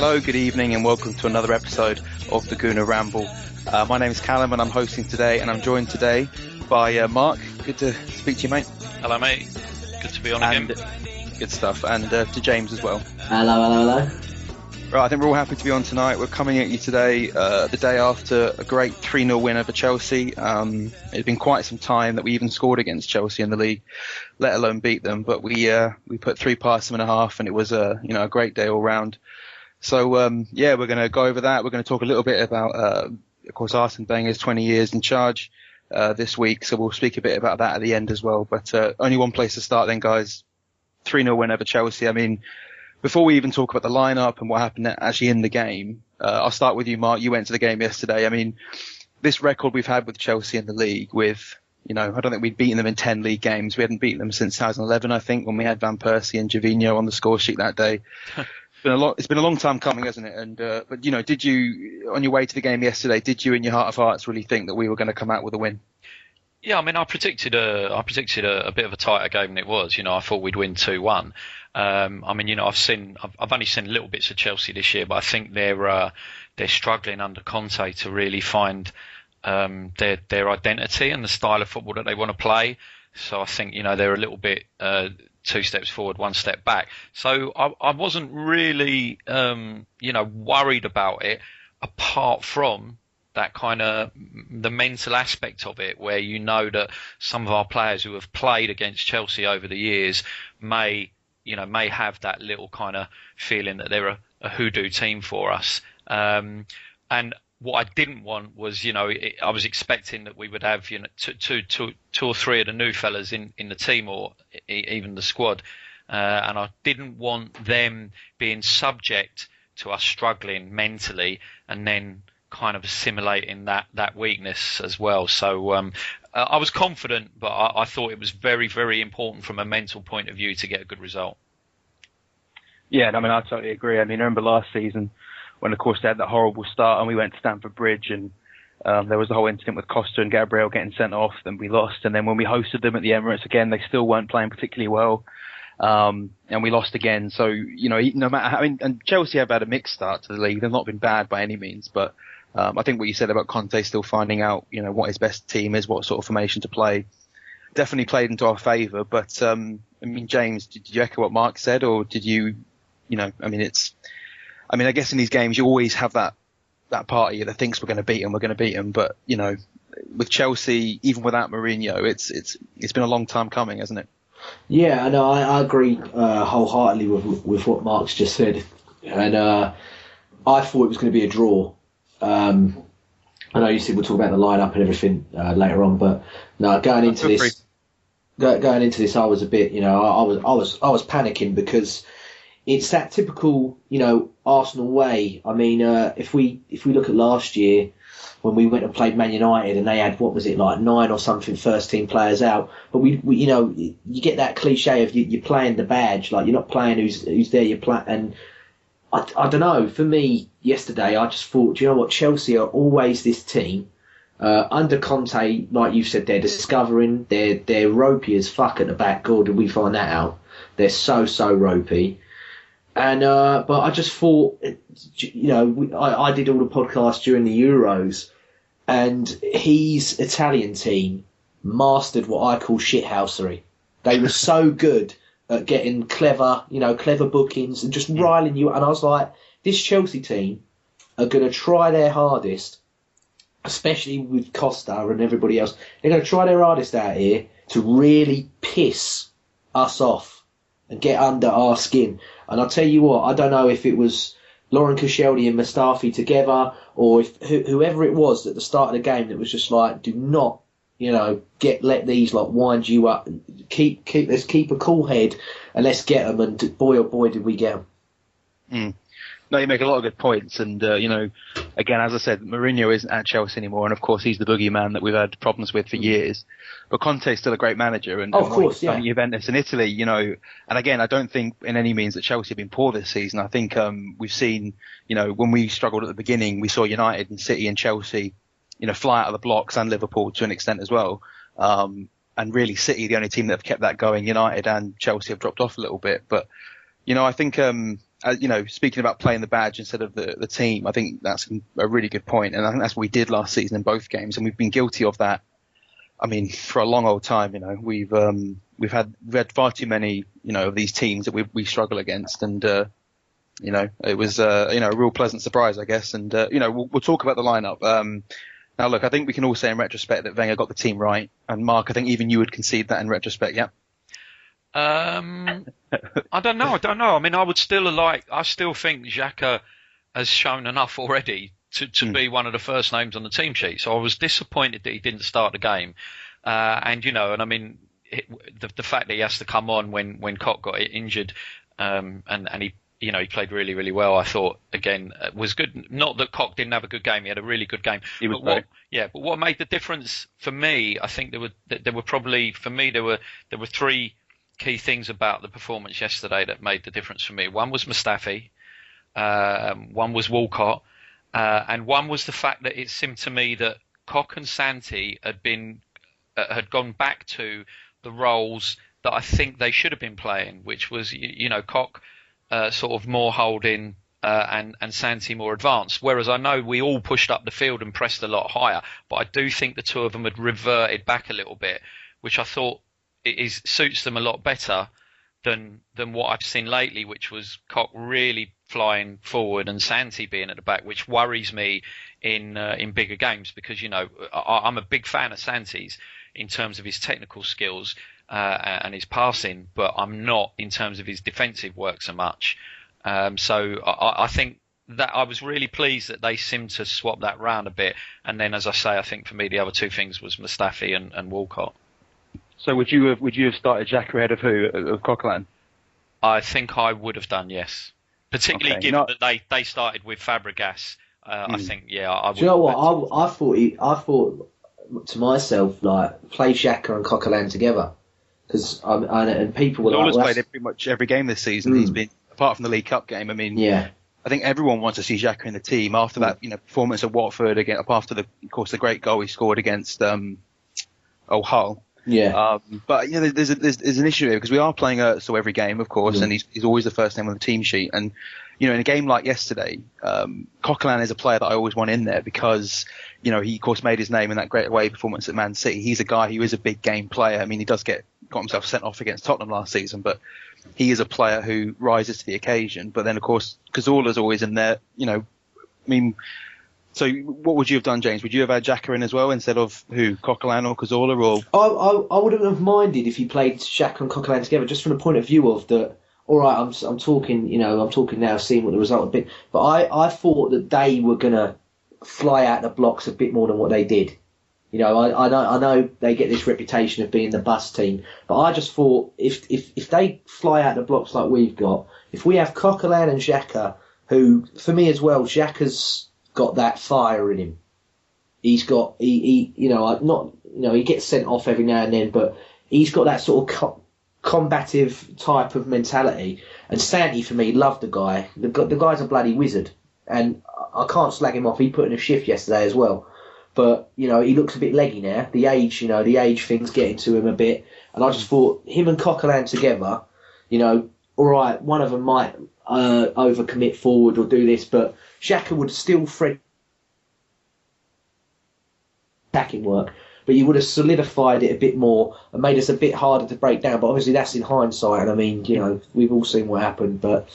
Hello, good evening, and welcome to another episode of the Gooner Ramble. My name is Callum, and I'm hosting today, and I'm joined today by Mark. Good to speak to you, mate. Hello, mate. Good to be on again. Good stuff. And to James as well. Hello. Right, I think we're all happy to be on tonight. We're coming at you today, the day after a great 3-0 win over Chelsea. It's been quite some time that we even scored against Chelsea in the league, let alone beat them. But we put 3 past them and a half, and it was a great day all round. So we're going to go over that. We're going to talk a little bit about, of course, Arsene Wenger's 20 years in charge this week. So we'll speak a bit about that at the end as well. But only one place to start then, guys. 3-0 win over Chelsea. I mean, before we even talk about the lineup and what happened actually in the game, I'll start with you, Mark. You went to the game yesterday. I mean, this record we've had with Chelsea in the league with, I don't think we'd beaten them in 10 league games. We hadn't beaten them since 2011, I think, when we had Van Persie and Gervinho on the score sheet that day. It's been a long time coming, hasn't it? And but did you, on your way to the game yesterday, did you in your heart of hearts really think that we were going to come out with a win? Yeah, I mean, I predicted a bit of a tighter game than it was. I thought we'd win 2-1. I mean, I've only seen little bits of Chelsea this year, but I think they're struggling under Conte to really find their identity and the style of football that they want to play. So I think they're a little bit 2 steps forward, 1 step back. So I wasn't really worried about it, apart from that kind of the mental aspect of it, where that some of our players who have played against Chelsea over the years may have that little kind of feeling that they're a hoodoo team for us. And what I didn't want was, I was expecting that we would have, two or three of the new fellas in the team, or even the squad. And I didn't want them being subject to us struggling mentally and then kind of assimilating that weakness as well. So I was confident, but I thought it was very, very important from a mental point of view to get a good result. Yeah, I mean, I totally agree. I mean, I remember last season when, of course, they had that horrible start and we went to Stamford Bridge and there was the whole incident with Costa and Gabriel getting sent off, then we lost. And then when we hosted them at the Emirates again, they still weren't playing particularly well. And we lost again. So, no matter how, and Chelsea have had a mixed start to the league. They've not been bad by any means, but I think what you said about Conte still finding out, what his best team is, what sort of formation to play, definitely played into our favour. But, I mean, James, did you echo what Mark said, or did you, I guess in these games you always have that part of you that thinks we're going to beat them. But, with Chelsea, even without Mourinho, it's been a long time coming, hasn't it? Yeah, no, I agree wholeheartedly with what Mark's just said. And I thought it was going to be a draw. I know you said we'll talk about the lineup and everything later on, but no, going into this, I was a bit, I was panicking because it's that typical, Arsenal way. I mean, if we look at last year when we went and played Man United and they had, what was it, like 9 or something first team players out, but we you get that cliche of you're playing the badge, like you're not playing who's there, you're playing. And I don't know. For me, yesterday, I just thought, do you know what? Chelsea are always this team. Under Conte, like you said, they're discovering. They're ropey as fuck at the back. God, did we find that out? They're so ropey. And but I just thought, I did all the podcasts during the Euros, and his Italian team mastered what I call shithousery. They were so good at getting clever bookings and just riling you. And I was like, this Chelsea team are going to try their hardest, especially with Costa and everybody else. They're going to try their hardest out here to really piss us off and get under our skin. And I'll tell you what, I don't know if it was Lauren Koscielny and Mustafi together, or if whoever it was at the start of the game that was just like, do not, let these like wind you up. Let's keep a cool head and let's get them. And boy, oh boy, did we get them. Mm. No, you make a lot of good points. And, again, as I said, Mourinho isn't at Chelsea anymore. And, of course, he's the boogeyman that we've had problems with for years. But Conte's still a great manager. And, of course, yeah. Juventus in Italy, and again, I don't think in any means that Chelsea have been poor this season. I think we've seen, when we struggled at the beginning, we saw United and City and Chelsea, fly out of the blocks, and Liverpool to an extent as well. And really City, the only team that have kept that going. United and Chelsea have dropped off a little bit. But, I think speaking about playing the badge instead of the team, I think that's a really good point, and I think that's what we did last season in both games, and we've been guilty of that. I mean, for a long old time, we've had far too many, of these teams that we struggle against, and it was a real pleasant surprise, I guess, and we'll talk about the lineup. Now, look, I think we can all say in retrospect that Wenger got the team right, and Mark, I think even you would concede that in retrospect, yeah. I don't know. I mean, I still think Xhaka has shown enough already to be one of the first names on the team sheet. So I was disappointed that he didn't start the game. And I mean, the fact that he has to come on when Koch got injured, and he played really, really well. I thought again was good. Not that Koch didn't have a good game; he had a really good game. He was but what made the difference for me? I think there were three key things about the performance yesterday that made the difference for me. One was Mustafi, one was Walcott, and one was the fact that it seemed to me that Koch and Santi had gone back to the roles that I think they should have been playing, which was Koch sort of more holding and Santi more advanced. Whereas I know we all pushed up the field and pressed a lot higher, but I do think the two of them had reverted back a little bit, which I thought suits them a lot better than what I've seen lately, which was Koch really flying forward and Santi being at the back, which worries me in bigger games because I'm a big fan of Santi's in terms of his technical skills and his passing, but I'm not in terms of his defensive work so much. So I think that I was really pleased that they seemed to swap that round a bit. And then, as I say, I think for me the other two things was Mustafi and Walcott. So would you have started Xhaka ahead of who? Of Coquelin? I think I would have done, yes. Particularly given that they started with Fabregas. I think, I would. Do you know what? I thought to myself, like, play Xhaka and Coquelin together. Because and people were Lawler's played pretty much every game this season. He's been, apart from the League Cup game. I mean, yeah. I think everyone wants to see Xhaka in the team after that, performance at Watford again. After the great goal he scored against Hull. Yeah. But there's an issue here because we are playing Özil every game, of course, and he's always the first name on the team sheet. And in a game like yesterday, Coquelin is a player that I always want in there because he of course made his name in that great away performance at Man City. He's a guy who is a big game player. I mean, he got himself sent off against Tottenham last season, but he is a player who rises to the occasion. But then of course Cazorla's always in there. I mean. So what would you have done, James? Would you have had Xhaka in as well instead of who, Coquelin or Cazorla? Or I wouldn't have minded if he played Xhaka and Coquelin together, just from the point of view of that. All right, I'm talking now, seeing what the result would be. But I thought that they were gonna fly out the blocks a bit more than what they did. I know they get this reputation of being the bus team, but I just thought if they fly out the blocks like we've got, if we have Coquelin and Xhaka, who for me as well, Xhaka's got that fire in him. He's got he gets sent off every now and then, but he's got that sort of combative type of mentality. And Santi, for me, loved the guy. The guy's a bloody wizard, and I can't slag him off. He put in a shift yesterday as well, but he looks a bit leggy now. The age thing's getting to him a bit, and I just thought him and Coquelin together, all right, one of them might overcommit forward or do this, but Xhaka would still thread attacking work, but you would have solidified it a bit more and made us a bit harder to break down. But obviously that's in hindsight, and I mean, we've all seen what happened. But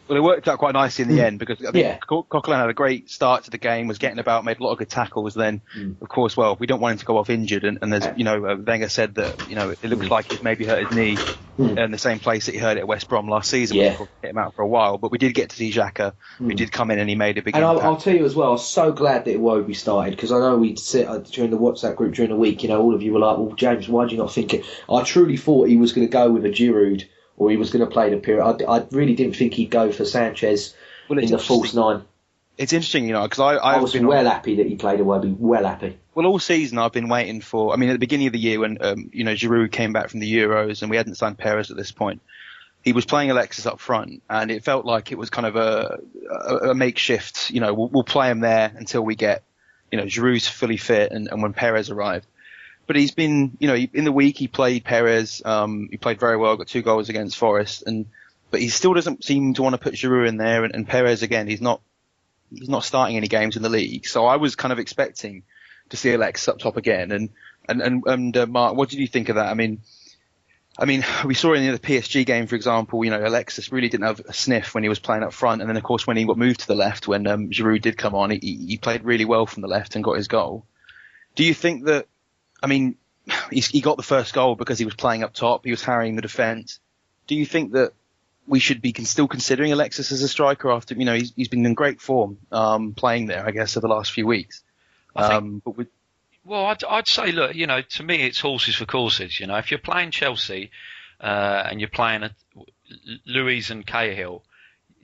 well, it worked out quite nicely in the end because I think Coquelin had a great start to the game, was getting about, made a lot of good tackles. Then, of course, we don't want him to go off injured, and there's Wenger said that it looks like he's maybe hurt his knee in the same place that he hurt it at West Brom last season. Yeah. Which hit him out for a while, but we did get to see Xhaka, who did come in and he made a big and impact. I'll tell you as well, I was so glad that Iwobi started because I know we'd sit during the WhatsApp group during the week. All of you were like, "Well, James, why do you not think it?" I truly thought he was going to go with a Giroud or he was going to play the period. I really didn't think he'd go for Sanchez in the false nine. It's interesting, because I was happy that he played Iwobi. Well happy. Well, all season I've been waiting for. I mean, at the beginning of the year when Giroud came back from the Euros and we hadn't signed Perez at this point, he was playing Alexis up front, and it felt like it was kind of a makeshift. We'll play him there until we get Giroud's fully fit and when Perez arrived. But he's been, in the week he played Perez. He played very well, got 2 goals against Forest, and but he still doesn't seem to want to put Giroud in there. And Perez again, he's not starting any games in the league. So I was kind of expecting to see Alexis up top again. And Mark, what did you think of that? I mean, we saw in the PSG game, for example, Alexis really didn't have a sniff when he was playing up front. And then, of course, when he got moved to the left, when Giroud did come on, he played really well from the left and got his goal. Do you think that, he got the first goal because he was playing up top, he was harrying the defence. Do you think that we should be still considering Alexis as a striker after, he's been in great form playing there, I guess, over the last few weeks? Well, I'd say, look, to me, it's horses for courses. If you're playing Chelsea and you're playing Luiz and Cahill,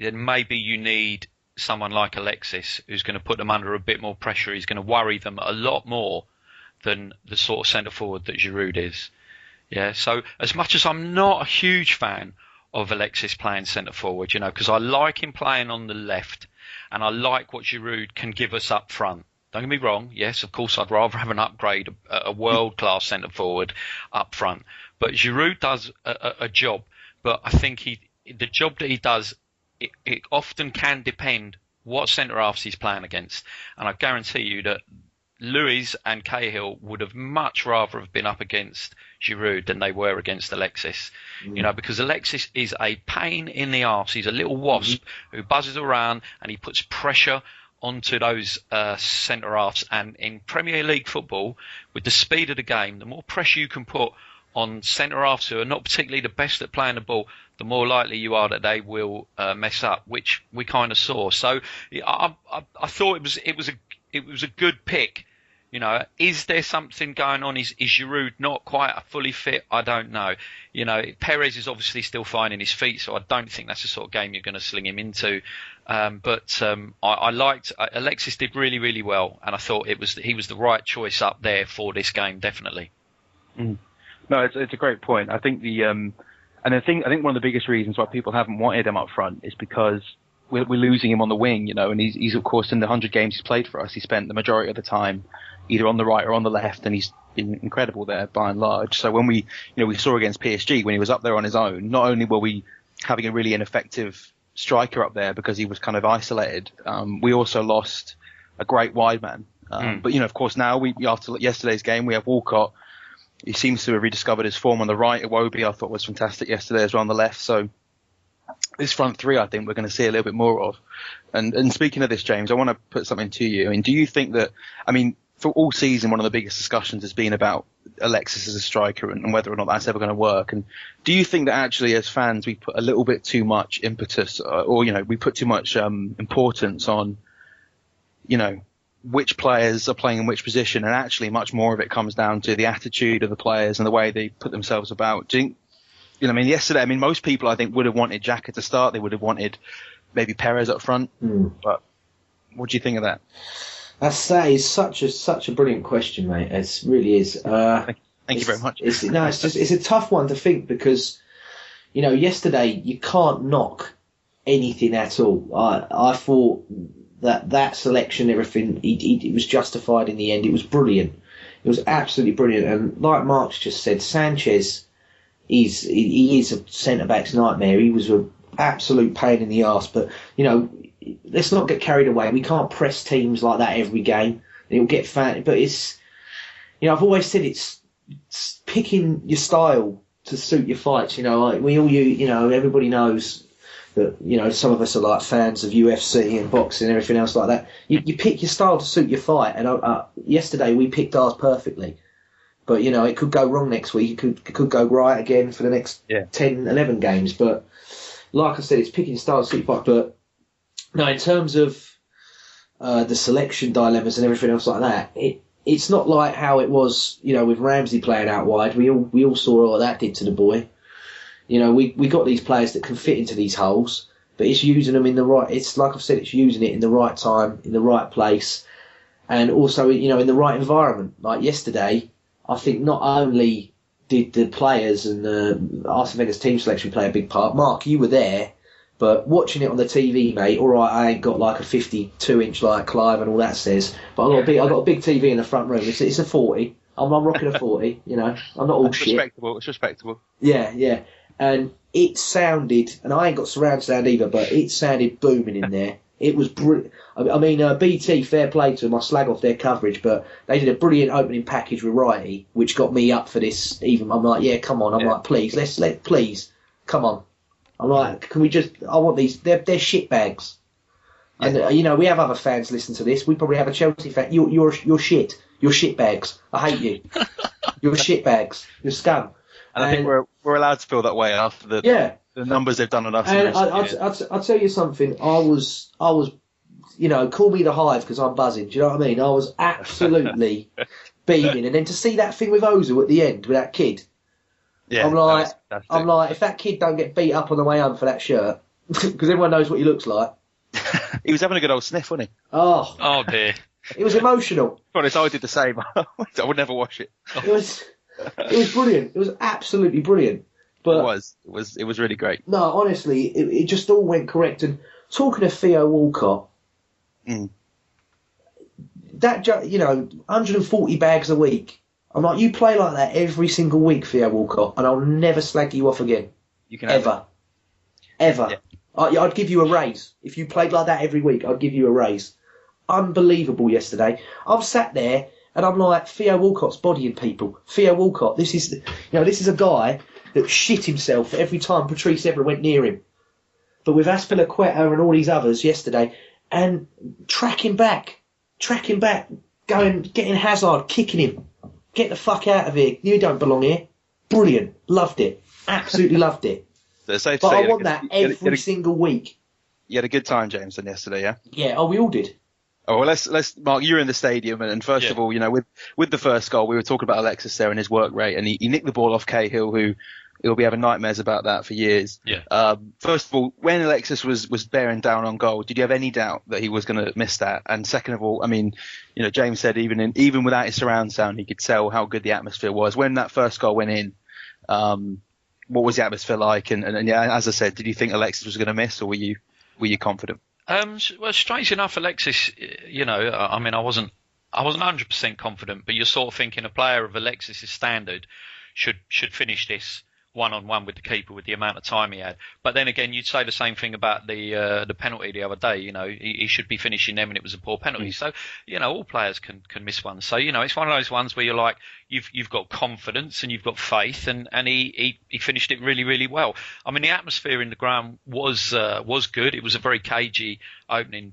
then maybe you need someone like Alexis who's going to put them under a bit more pressure. He's going to worry them a lot more than the sort of centre forward that Giroud is. Yeah. So as much as I'm not a huge fan of Alexis playing centre forward, because I like him playing on the left and I like what Giroud can give us up front. Don't get me wrong. Yes, of course, I'd rather have an upgrade, a world-class centre forward up front. But Giroud does a job. But I think the job that he does, it often can depend what centre halves he's playing against. And I guarantee you that Luiz and Cahill would have much rather have been up against Giroud than they were against Alexis. Because Alexis is a pain in the arse. He's a little wasp who buzzes around and he puts pressure onto those centre halves. And in Premier League football, with the speed of the game, the more pressure you can put on centre halves who are not particularly the best at playing the ball, the more likely you are that they will mess up, which we kind of saw. So I thought it was a good pick. Is there something going on? Is Giroud not quite fully fit? I don't know. Perez is obviously still finding his feet, so I don't think that's the sort of game you're going to sling him into. But I liked Alexis did really, really well, and I thought he was the right choice up there for this game, definitely. No, it's a great point. I think and I think one of the biggest reasons why people haven't wanted him up front is because we're losing him on the wing, and he's of course in the 100 games he's played for us, he spent the majority of the time either on the right or on the left, and he's been incredible there by and large. So when we saw against PSG when he was up there on his own, not only were we having a really ineffective striker up there because he was kind of isolated, we also lost a great wide man. But of course now after yesterday's game we have Walcott. He seems to have rediscovered his form on the right. Iwobi I thought was fantastic yesterday as well on the left. So this front three, I think we're going to see a little bit more of. And speaking of this, James, I want to put something to you. Do you think that, for all season, one of the biggest discussions has been about Alexis as a striker and whether or not that's ever going to work. And do you think that actually as fans we put a little bit too much impetus or we put too much importance on, which players are playing in which position, and actually much more of it comes down to the attitude of the players and the way they put themselves about? Do you think, yesterday, most people I think would have wanted Xhaka to start. They would have wanted maybe Perez up front. But what do you think of that? That is such a brilliant question, mate. It really is. Thank you very much. It's a tough one to think because, yesterday you can't knock anything at all. I thought that selection, everything, it was justified in the end. It was brilliant. It was absolutely brilliant. And like Mark's just said, Sanchez he is a centre-back's nightmare. He was an absolute pain in the arse. But, let's not get carried away. We can't press teams like that every game. It'll get fat. But it's, I've always said it's picking your style to suit your fights. Everybody knows that, some of us are like fans of UFC and boxing and everything else like that. You pick your style to suit your fight. And yesterday we picked ours perfectly. But, it could go wrong next week. It could go right again for the next 10, 11 games. But like I said, it's picking your style to suit your fight. But no, in terms of the selection dilemmas and everything else like that, it's not like how it was, with Ramsey playing out wide. We all saw what that did to the boy. We got these players that can fit into these holes, but it's using them in the right. It's like I've said, it's using it in the right time, in the right place, and also in the right environment. Like yesterday, I think not only did the players and the Arsene Wenger's team selection play a big part. Mark, you were there. But watching it on the TV, mate, all right, I ain't got like a 52-inch like Clive and all that says, but I got a big TV in the front room. It's a 40. I'm rocking a 40. I'm not all shit. Respectable. It's respectable. Yeah. and it sounded, and I ain't got surround sound either, but it sounded booming in there. It was brilliant. I mean, BT, fair play to them. I slag off their coverage, but they did a brilliant opening package with Righty, which got me up for this. Even I'm like, yeah, come on. I'm like, please, please, come on. I'm like, can we just? I want these. They're shit bags. And we have other fans listen to this. We probably have a Chelsea fan. You're shit. You're shit bags. I hate you. You're shit bags. You're scum. And I think we're allowed to feel that way after the numbers they've done on us. And I'll tell you something. I was, call me the Hive because I'm buzzing. Do you know what I mean? I was absolutely beaming. And then to see that thing with Ozil at the end with that kid, I'm like, if that kid don't get beat up on the way home for that shirt, because everyone knows what he looks like. He was having a good old sniff, wasn't he? Oh dear. It was emotional. To be honest, I did the same. I would never watch it. It was brilliant. It was absolutely brilliant. But it was really great. No, honestly, it just all went correct. And talking of Theo Walcott, that 140 bags a week. I'm like, you play like that every single week, Theo Walcott, and I'll never slag you off again. You can ever. Yeah. I'd give you a raise if you played like that every week. I'd give you a raise. Unbelievable yesterday. I'm sat there and I'm like, Theo Walcott's bodying people. Theo Walcott, this is a guy that shit himself every time Patrice ever went near him. But with Aspilicueta and all these others yesterday, and tracking back, getting Hazard, kicking him. Get the fuck out of here. You don't belong here. Brilliant. Loved it. Absolutely loved it. But I want that every single week. You had a good time, James, then yesterday, yeah? Yeah, we all did. Oh, well, let's Mark, you were in the stadium, and first of all, with the first goal, we were talking about Alexis there and his work rate, and he nicked the ball off Cahill, who he'll be having nightmares about that for years. Yeah. First of all, when Alexis was bearing down on goal, did you have any doubt that he was going to miss that? And second of all, I mean, James said even without his surround sound, he could tell how good the atmosphere was. When that first goal went in, what was the atmosphere like? And as I said, did you think Alexis was going to miss, or were you confident? Well, strange enough, Alexis, I wasn't 100% confident, but you're sort of thinking a player of Alexis's standard should finish this one-on-one with the keeper with the amount of time he had. But then again, you'd say the same thing about the penalty the other day. He should be finishing them, and it was a poor penalty. So, all players can miss one. So, it's one of those ones where you're like, you've got confidence and you've got faith, and he finished it really, really well. I mean, the atmosphere in the ground was good. It was a very cagey opening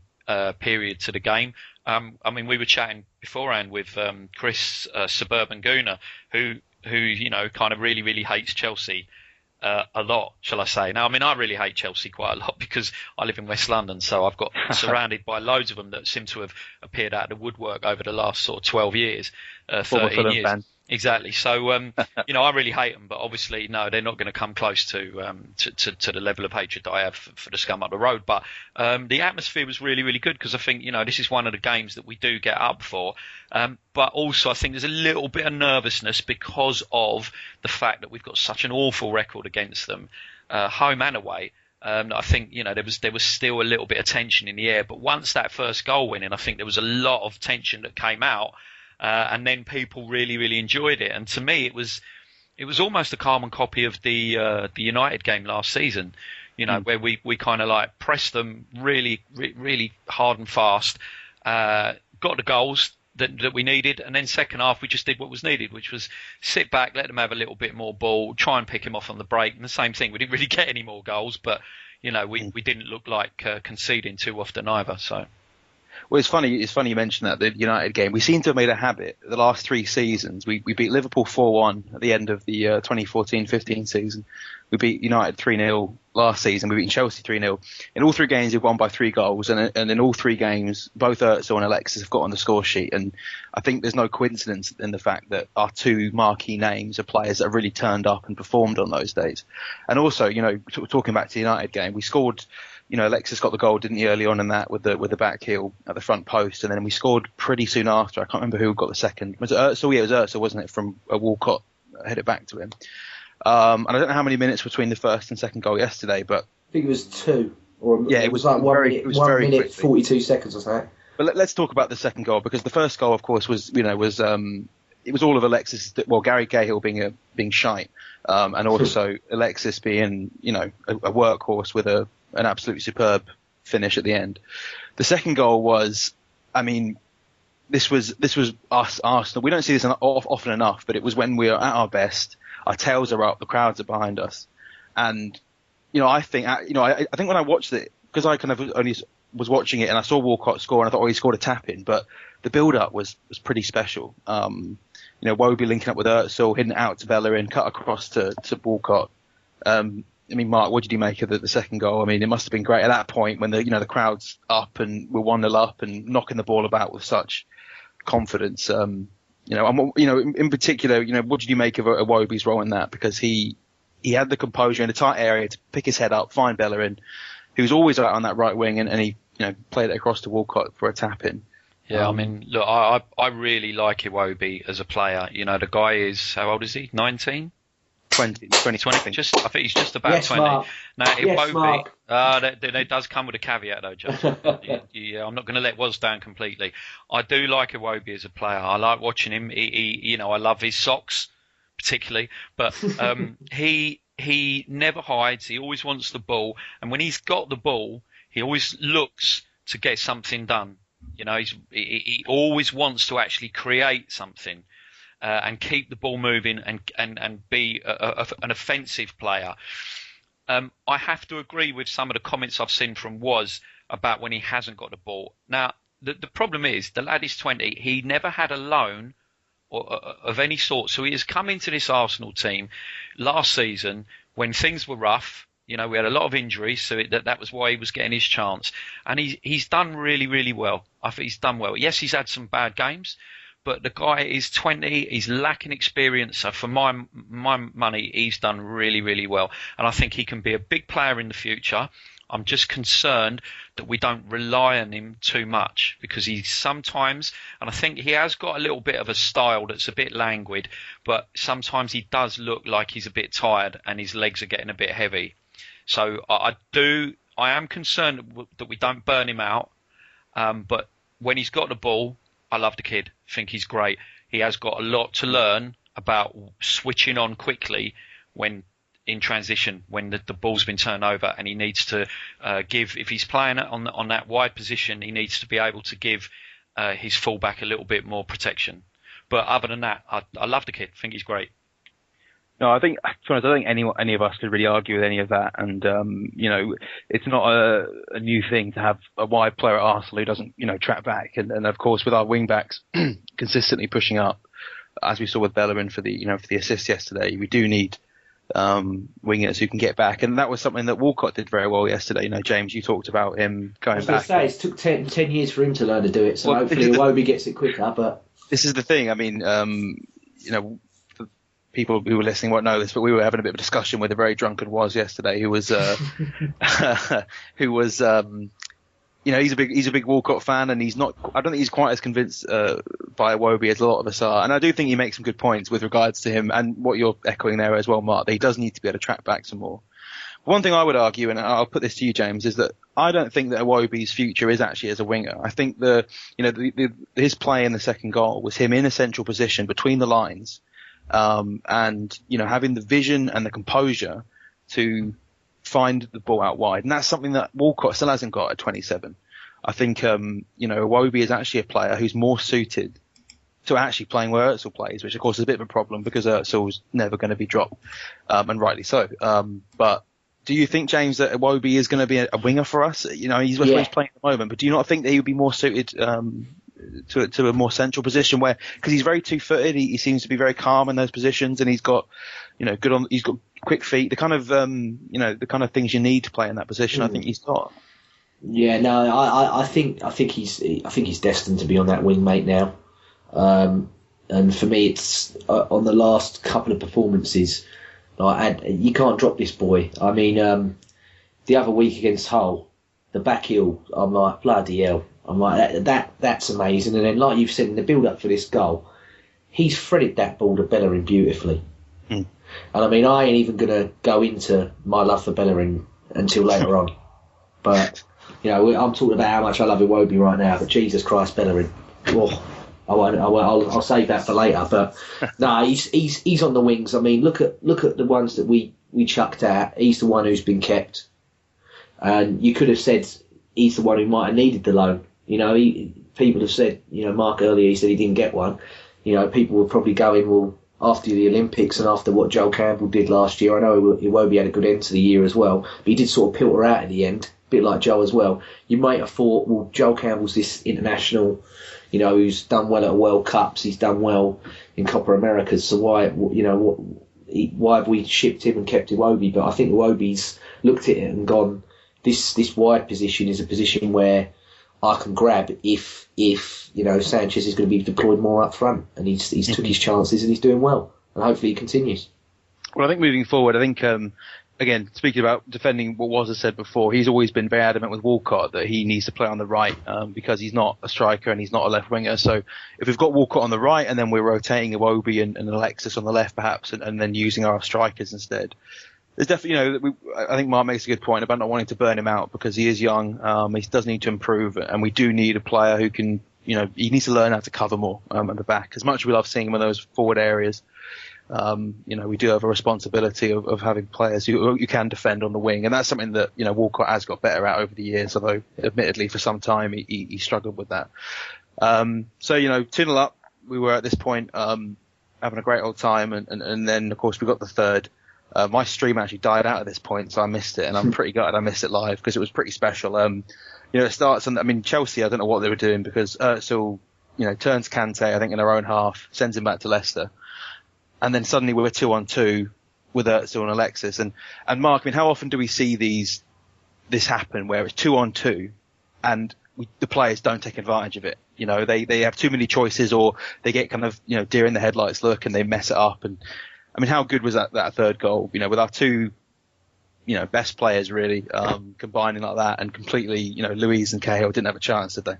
period to the game. We were chatting beforehand with Chris Suburban Gooner, who kind of really, really hates Chelsea a lot, shall I say. Now, I really hate Chelsea quite a lot because I live in West London, so I've got surrounded by loads of them that seem to have appeared out of the woodwork over the last sort of 12 years, 13 years. Fan. Exactly. So, I really hate them, but obviously, no, they're not going to come close to the level of hatred that I have for the scum up the road. But the atmosphere was really, really good because I think, this is one of the games that we do get up for. But also, I think there's a little bit of nervousness because of the fact that we've got such an awful record against them, home and away. I think, there was still a little bit of tension in the air. But once that first goal went in, I think there was a lot of tension that came out. And then people really, really enjoyed it. And to me, it was almost a carbon copy of the United game last season, where we kind of like pressed them really, really hard and fast, got the goals that we needed, and then second half we just did what was needed, which was sit back, let them have a little bit more ball, try and pick him off on the break. And the same thing, we didn't really get any more goals, but we didn't look like conceding too often either. So. Well, it's funny you mentioned that, the United game. We seem to have made a habit the last 3 seasons. We beat Liverpool 4-1 at the end of the 2014-15 season. We beat United 3-0 last season. We beat Chelsea 3-0. In all 3 games, we've won by 3 goals. And in all 3 games, both Ozil and Alexis have got on the score sheet. And I think there's no coincidence in the fact that our 2 marquee names are players that have really turned up and performed on those days. And also, talking back to the United game, we scored... Alexis got the goal, didn't he, early on in that with the back heel at the front post, and then we scored pretty soon after. I can't remember who got the second. Was it Ozil? Yeah, it was Ozil, wasn't it, from Walcott headed back to him. And I don't know how many minutes between the first and second goal yesterday, but I think it was 2. It was like 1 very minute 42 seconds or something. But let's talk about the second goal, because the first goal, of course, was it was all of Alexis. Well, Gary Cahill being shite, and also Alexis being a workhorse with an absolutely superb finish at the end. The second goal was, I mean, this was us, Arsenal. We don't see this often enough, but it was when we are at our best. Our tails are up, the crowds are behind us, and I think I think when I watched it, because I kind of only was watching it and I saw Walcott score and I thought, oh, he scored a tap in, but the build up was pretty special. Wobie linking up with Özil, hitting it out to Bellerin, cut across to Walcott. I mean, Mark, what did you make of the second goal? I mean, it must have been great at that point when the crowd's up and we're 1-0 up and knocking the ball about with such confidence. In particular, what did you make of Wobie's role in that? Because he had the composure in a tight area to pick his head up, find Bellerin, who's always out on that right wing, and he played it across to Walcott for a tap in. Yeah, I mean, look, I really like Iwobi as a player. The guy is, how old is he? 19? 20. I think he's just about 20. Mark. Now, Yes, Mark. That does come with a caveat, though, Justin. I'm not going to let Woz down completely. I do like Iwobi as a player. I like watching him. I love his socks, particularly. But he never hides. He always wants the ball. And when he's got the ball, he always looks to get something done. He always wants to actually create something. And keep the ball moving and be an offensive player. I have to agree with some of the comments I've seen from Woz about when he hasn't got the ball. Now, the problem is, the lad is 20. He never had a loan of any sort. So he has come into this Arsenal team last season when things were rough. We had a lot of injuries, so that was why he was getting his chance. And he's done really, really well. I think he's done well. Yes, he's had some bad games. But the guy is 20. He's lacking experience. So for my money, he's done really, really well. And I think he can be a big player in the future. I'm just concerned that we don't rely on him too much because he's sometimes, and I think he has got a little bit of a style that's a bit languid, but sometimes he does look like he's a bit tired and his legs are getting a bit heavy. So I am concerned that we don't burn him out. But when he's got the ball, I love the kid. I think he's great. He has got a lot to learn about switching on quickly when in transition, when the ball's been turned over, and he needs to give. If he's playing on that wide position, he needs to be able to give his fullback a little bit more protection. But other than that, I love the kid. I think he's great. No, I think, to be honest, I don't think any of us could really argue with any of that. And, it's not a new thing to have a wide player at Arsenal who doesn't, track back. And of course, with our wing backs consistently pushing up, as we saw with Bellerin for the assist yesterday, we do need wingers who can get back. And that was something that Walcott did very well yesterday. James, you talked about him going back. I was going to say, it took 10 years for him to learn to do it. So hopefully Iwobi gets it quicker. But this is the thing. I mean, people who were listening won't know this, but we were having a bit of a discussion with a very drunken Woz yesterday, who was, he's a big Walcott fan, and he's not. I don't think he's quite as convinced by Iwobi as a lot of us are, and I do think he makes some good points with regards to him and what you're echoing there as well, Mark. That he does need to be able to track back some more. One thing I would argue, and I'll put this to you, James, is that I don't think that Iwobi's future is actually as a winger. I think his play in the second goal was him in a central position between the lines. And having the vision and the composure to find the ball out wide, and that's something that Walcott still hasn't got at 27. I think Iwobi is actually a player who's more suited to actually playing where Özil plays, which of course is a bit of a problem because Özil's never going to be dropped, and rightly so. But do you think, James, that Iwobi is going to be a winger for us? He's playing at the moment, but do you not think that he would be more suited to a more central position where, because he's very two-footed, he seems to be very calm in those positions, and he's got he's got quick feet, the kind of things you need to play in that position. I think he's got. Yeah, no, I think he's destined to be on that wing, mate, now. And for me, it's on the last couple of performances, you can't drop this boy. I mean, the other week against Hull, the back heel, I'm like, bloody hell. I'm like, that's amazing. And then, like you've said, in the build-up for this goal, he's threaded that ball to Bellerin beautifully. And I mean, I ain't even going to go into my love for Bellerin until later on. But, I'm talking about how much I love Iwobi right now. But Jesus Christ, Bellerin. Oh. I'll save that for later. But no, he's on the wings. I mean, look at the ones that we chucked out. He's the one who's been kept, and you could have said he's the one who might have needed the loan. You know, people have said, you know, Mark earlier, he said he didn't get one. You know, people were probably going, well, after the Olympics and after what Joel Campbell did last year, I know Iwobi had a good end to the year as well, but he did sort of pilter out at the end, a bit like Joe as well. You might have thought, well, Joel Campbell's this international, you know, who's done well at World Cups, he's done well in Copa Americas, so why have we shipped him and kept Iwobi? But I think Iwobi's looked at it and gone, this wide position is a position where I can grab if you know Sanchez is going to be deployed more up front, and he's took his chances and he's doing well, and hopefully he continues. Well, I think moving forward, I think again, speaking about defending what was said before, he's always been very adamant with Walcott that he needs to play on the right because he's not a striker and he's not a left winger. So if we've got Walcott on the right and then we're rotating Iwobi and Alexis on the left perhaps, and then using our strikers instead. There's definitely, I think Mark makes a good point about not wanting to burn him out because he is young. He does need to improve, and we do need a player who can, you know, he needs to learn how to cover more at the back. As much as we love seeing him in those forward areas, you know, we do have a responsibility of having players who can defend on the wing, and that's something that, you know, Walcott has got better at over the years. Although, admittedly, for some time he struggled with that. So you know, 2-0 up, we were at this point having a great old time, and then of course we got the third. My stream actually died out at this point, so I missed it, and I'm pretty gutted I missed it live because it was pretty special. You know, it starts, and I mean, Chelsea, I don't know what they were doing because Özil, you know, turns Kante, I think, in their own half, sends him back to Leicester, and then suddenly we were 2-on-2 with Özil and Alexis. And Mark, I mean, how often do we see this happen where it's 2-on-2 and the players don't take advantage of it? You know, they have too many choices, or they get kind of, you know, deer in the headlights look and they mess it up. And I mean, how good was that third goal? You know, with our two, you know, best players really combining like that, and completely, you know, Luiz and Cahill didn't have a chance, did they?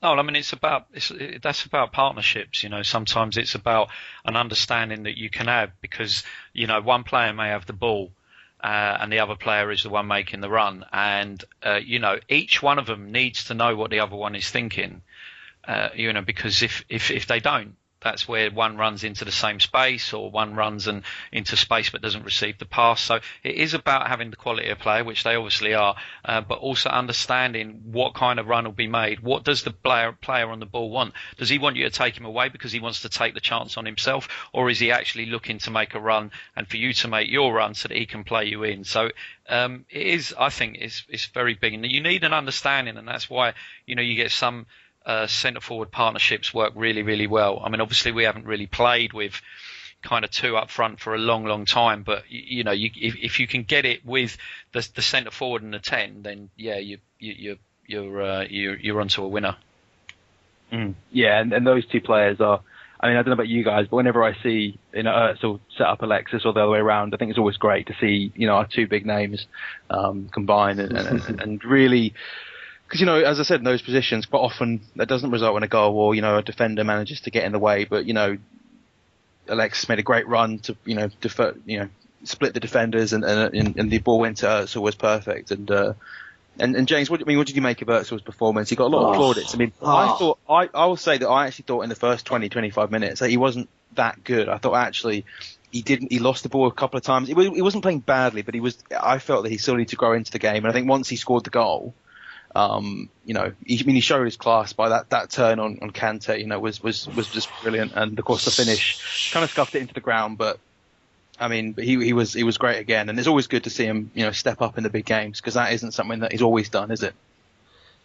No, I mean, that's about partnerships. You know, sometimes it's about an understanding that you can have because, you know, one player may have the ball and the other player is the one making the run, and you know, each one of them needs to know what the other one is thinking. You know, because if they don't, that's where one runs into the same space, or one runs into space but doesn't receive the pass. So it is about having the quality of player, which they obviously are, but also understanding what kind of run will be made. What does the player on the ball want? Does he want you to take him away because he wants to take the chance on himself, or is he actually looking to make a run and for you to make your run so that he can play you in? So it is, I think, it's very big, and you need an understanding, and that's why, you know, you get some centre forward partnerships work really, really well. I mean, obviously we haven't really played with kind of two up front for a long time, but you know, if you can get it with the centre forward and the 10, then yeah, you're onto a winner. Yeah, and those two players are, I mean, I don't know about you guys, but whenever I see, you know, Özil set up Alexis or the other way around, I think it's always great to see, you know, our two big names combine and really. Because, you know, as I said, in those positions, quite often that doesn't result in a goal, or, you know, a defender manages to get in the way. But, you know, Alexis made a great run to, you know, split the defenders, and the ball went to Özil was perfect. And James, what did you make of Özil's performance? He got a lot of plaudits. I mean, I will say that I actually thought in the first 20-25 minutes that he wasn't that good. I thought actually he lost the ball a couple of times. He wasn't playing badly, but I felt that he still needed to grow into the game. And I think once he scored the goal, you know, he showed his class by that turn on Kante. You know, was just brilliant, and of course the finish kind of scuffed it into the ground. But I mean, he was great again, and it's always good to see him, you know, step up in the big games, because that isn't something that he's always done, is it?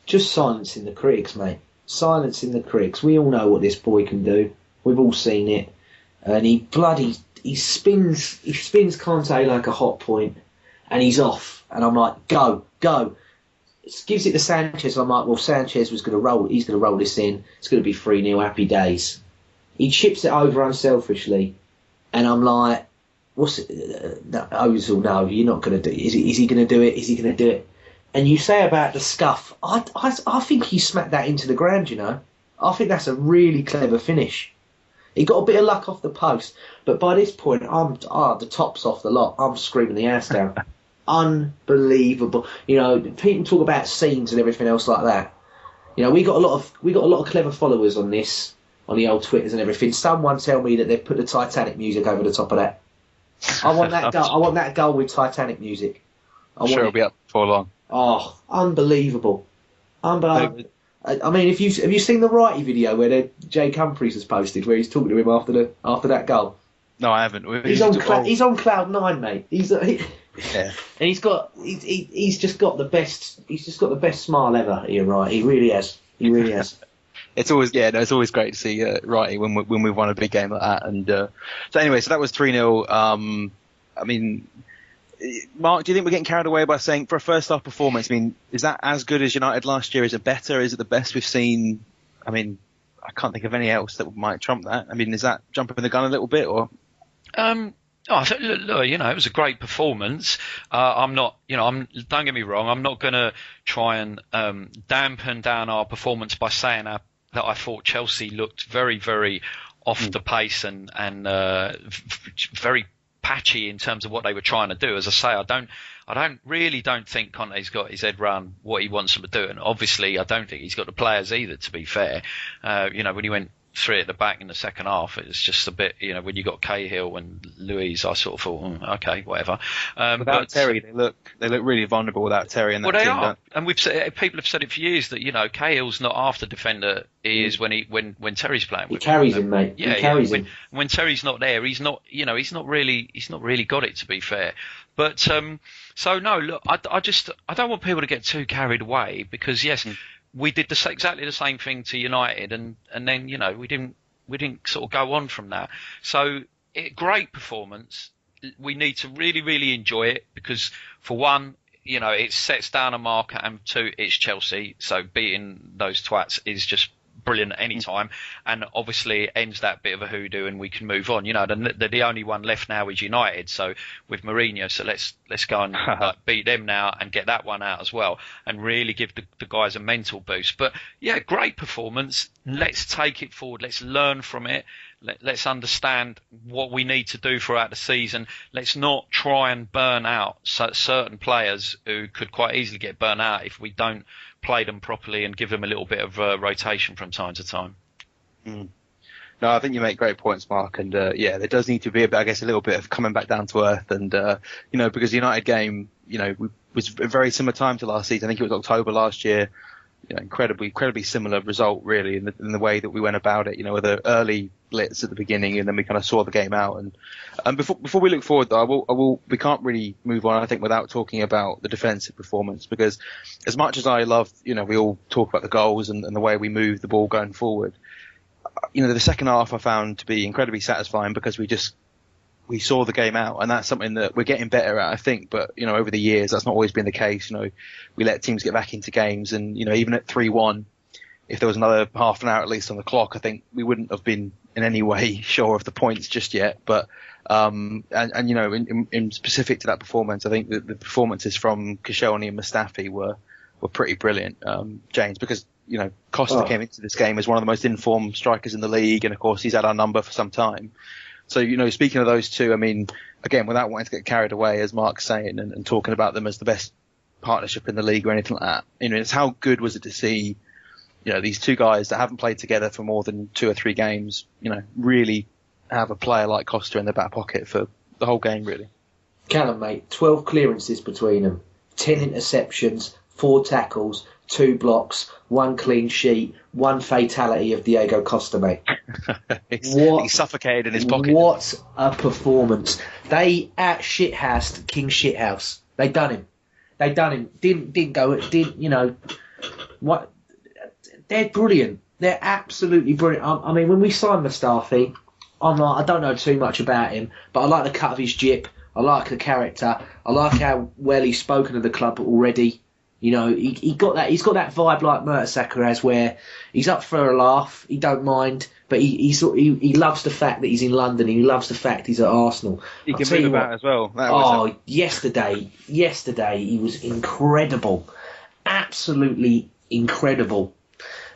Just silencing the critics, mate. Silencing the critics. We all know what this boy can do. We've all seen it, and he spins Kante like a hot point, and he's off. And I'm like, go. Gives it to Sanchez. I'm like, well, Sanchez was going to roll. He's going to roll this in. It's going to be 3-0. Happy days. He chips it over unselfishly, and I'm like, what's it? Ozil, no, you're not going to do it. Is he going to do it? Is he going to do it? And you say about the scuff. I think he smacked that into the ground. You know, I think that's a really clever finish. He got a bit of luck off the post, but by this point, the top's off the lot. I'm screaming the ass down. Unbelievable. You know, people talk about scenes and everything else like that. You know, we got a lot of clever followers on this on the old Twitters and everything. Someone tell me that they've put the Titanic music over the top of that. I want that goal. I want that goal with Titanic music. I'm sure it'll be up before long. Oh, unbelievable! Unbelievable. I mean, have you seen the Righty video where Jake Humphries has posted where he's talking to him after that goal? No, I haven't. He's on cloud nine, mate. And he's just got the best smile ever. Ian Wright. He really has. It's always great to see Righty when we've won a big game like that. And so that was 3-0. I mean, Mark, do you think we're getting carried away by saying for a first half performance? I mean, is that as good as United last year? Is it better? Is it the best we've seen? I mean, I can't think of any else that might trump that. I mean, is that jumping the gun a little bit or? I think, look, it was a great performance. I'm not, don't get me wrong. I'm not going to try and dampen down our performance by saying that I thought Chelsea looked very, very off the pace and very patchy in terms of what they were trying to do. As I say, I don't think Conte's got his head around what he wants them to do, and obviously I don't think he's got the players either. To be fair, when he went 3 at the back in the second half, it was just a bit, when you got Cahill and Luiz, I sort of thought, okay, whatever. Without Terry, they look really vulnerable without Terry in that team. They are, and people have said it for years that Cahill's not half the defender he is when Terry's playing. He carries him, mate. Yeah, he carries him. When Terry's not there, he's not really got it, to be fair. But so no, look, I don't want people to get too carried away because yes. We did exactly the same thing to United, and then we didn't sort of go on from that. So great performance. We need to really, really enjoy it because for one, it sets down a marker, and two, it's Chelsea. So beating those twats is just brilliant at any time, and obviously it ends that bit of a hoodoo, and we can move on. The only one left now is United. So with Mourinho, so let's go and beat them now and get that one out as well, and really give the guys a mental boost. But yeah, great performance. Let's take it forward. Let's learn from it. Let's understand what we need to do throughout the season. Let's not try and burn out certain players who could quite easily get burnt out if we don't play them properly and give them a little bit of rotation from time to time. No, I think you make great points, Mark. And there does need to be, I guess, a little bit of coming back down to earth. And because the United game, was a very similar time to last season. I think it was October last year. Incredibly similar result, really, in the way that we went about it. With the early blitz at the beginning, and then we kind of saw the game out. And before we look forward, though, we can't really move on, I think, without talking about the defensive performance, because as much as I love, we all talk about the goals and the way we move the ball going forward. The second half I found to be incredibly satisfying because we saw the game out, and that's something that we're getting better at, I think. But over the years, that's not always been the case. We let teams get back into games, and even at 3-1, if there was another half an hour at least on the clock, I think we wouldn't have been in any way sure of the points just yet. But in specific to that performance, I think that the performances from Koscielny and Mustafi were pretty brilliant, James, because Costa came into this game as one of the most informed strikers in the league, and of course he's had our number for some time. So, speaking of those two, I mean, again, without wanting to get carried away, as Mark's saying, and talking about them as the best partnership in the league or anything like that, it's how good was it to see, these two guys that haven't played together for more than 2 or 3 games, really have a player like Costa in their back pocket for the whole game, really. Callum, mate, 12 clearances between them, 10 interceptions, 4 tackles, 2 blocks, 1 clean sheet, 1 fatality of Diego Costa, mate. He's suffocated in his pocket. What a performance. They shithoused King Shithouse. They done him. What? They're brilliant. They're absolutely brilliant. I mean, when we signed Mustafi, I don't know too much about him, but I like the cut of his jib. I like the character. I like how well he's spoken of the club already. He's got that vibe like Mertesacker has, where he's up for a laugh, he don't mind, but he loves the fact that he's in London, he loves the fact he's at Arsenal. He can move about as well. Yesterday he was incredible, absolutely incredible.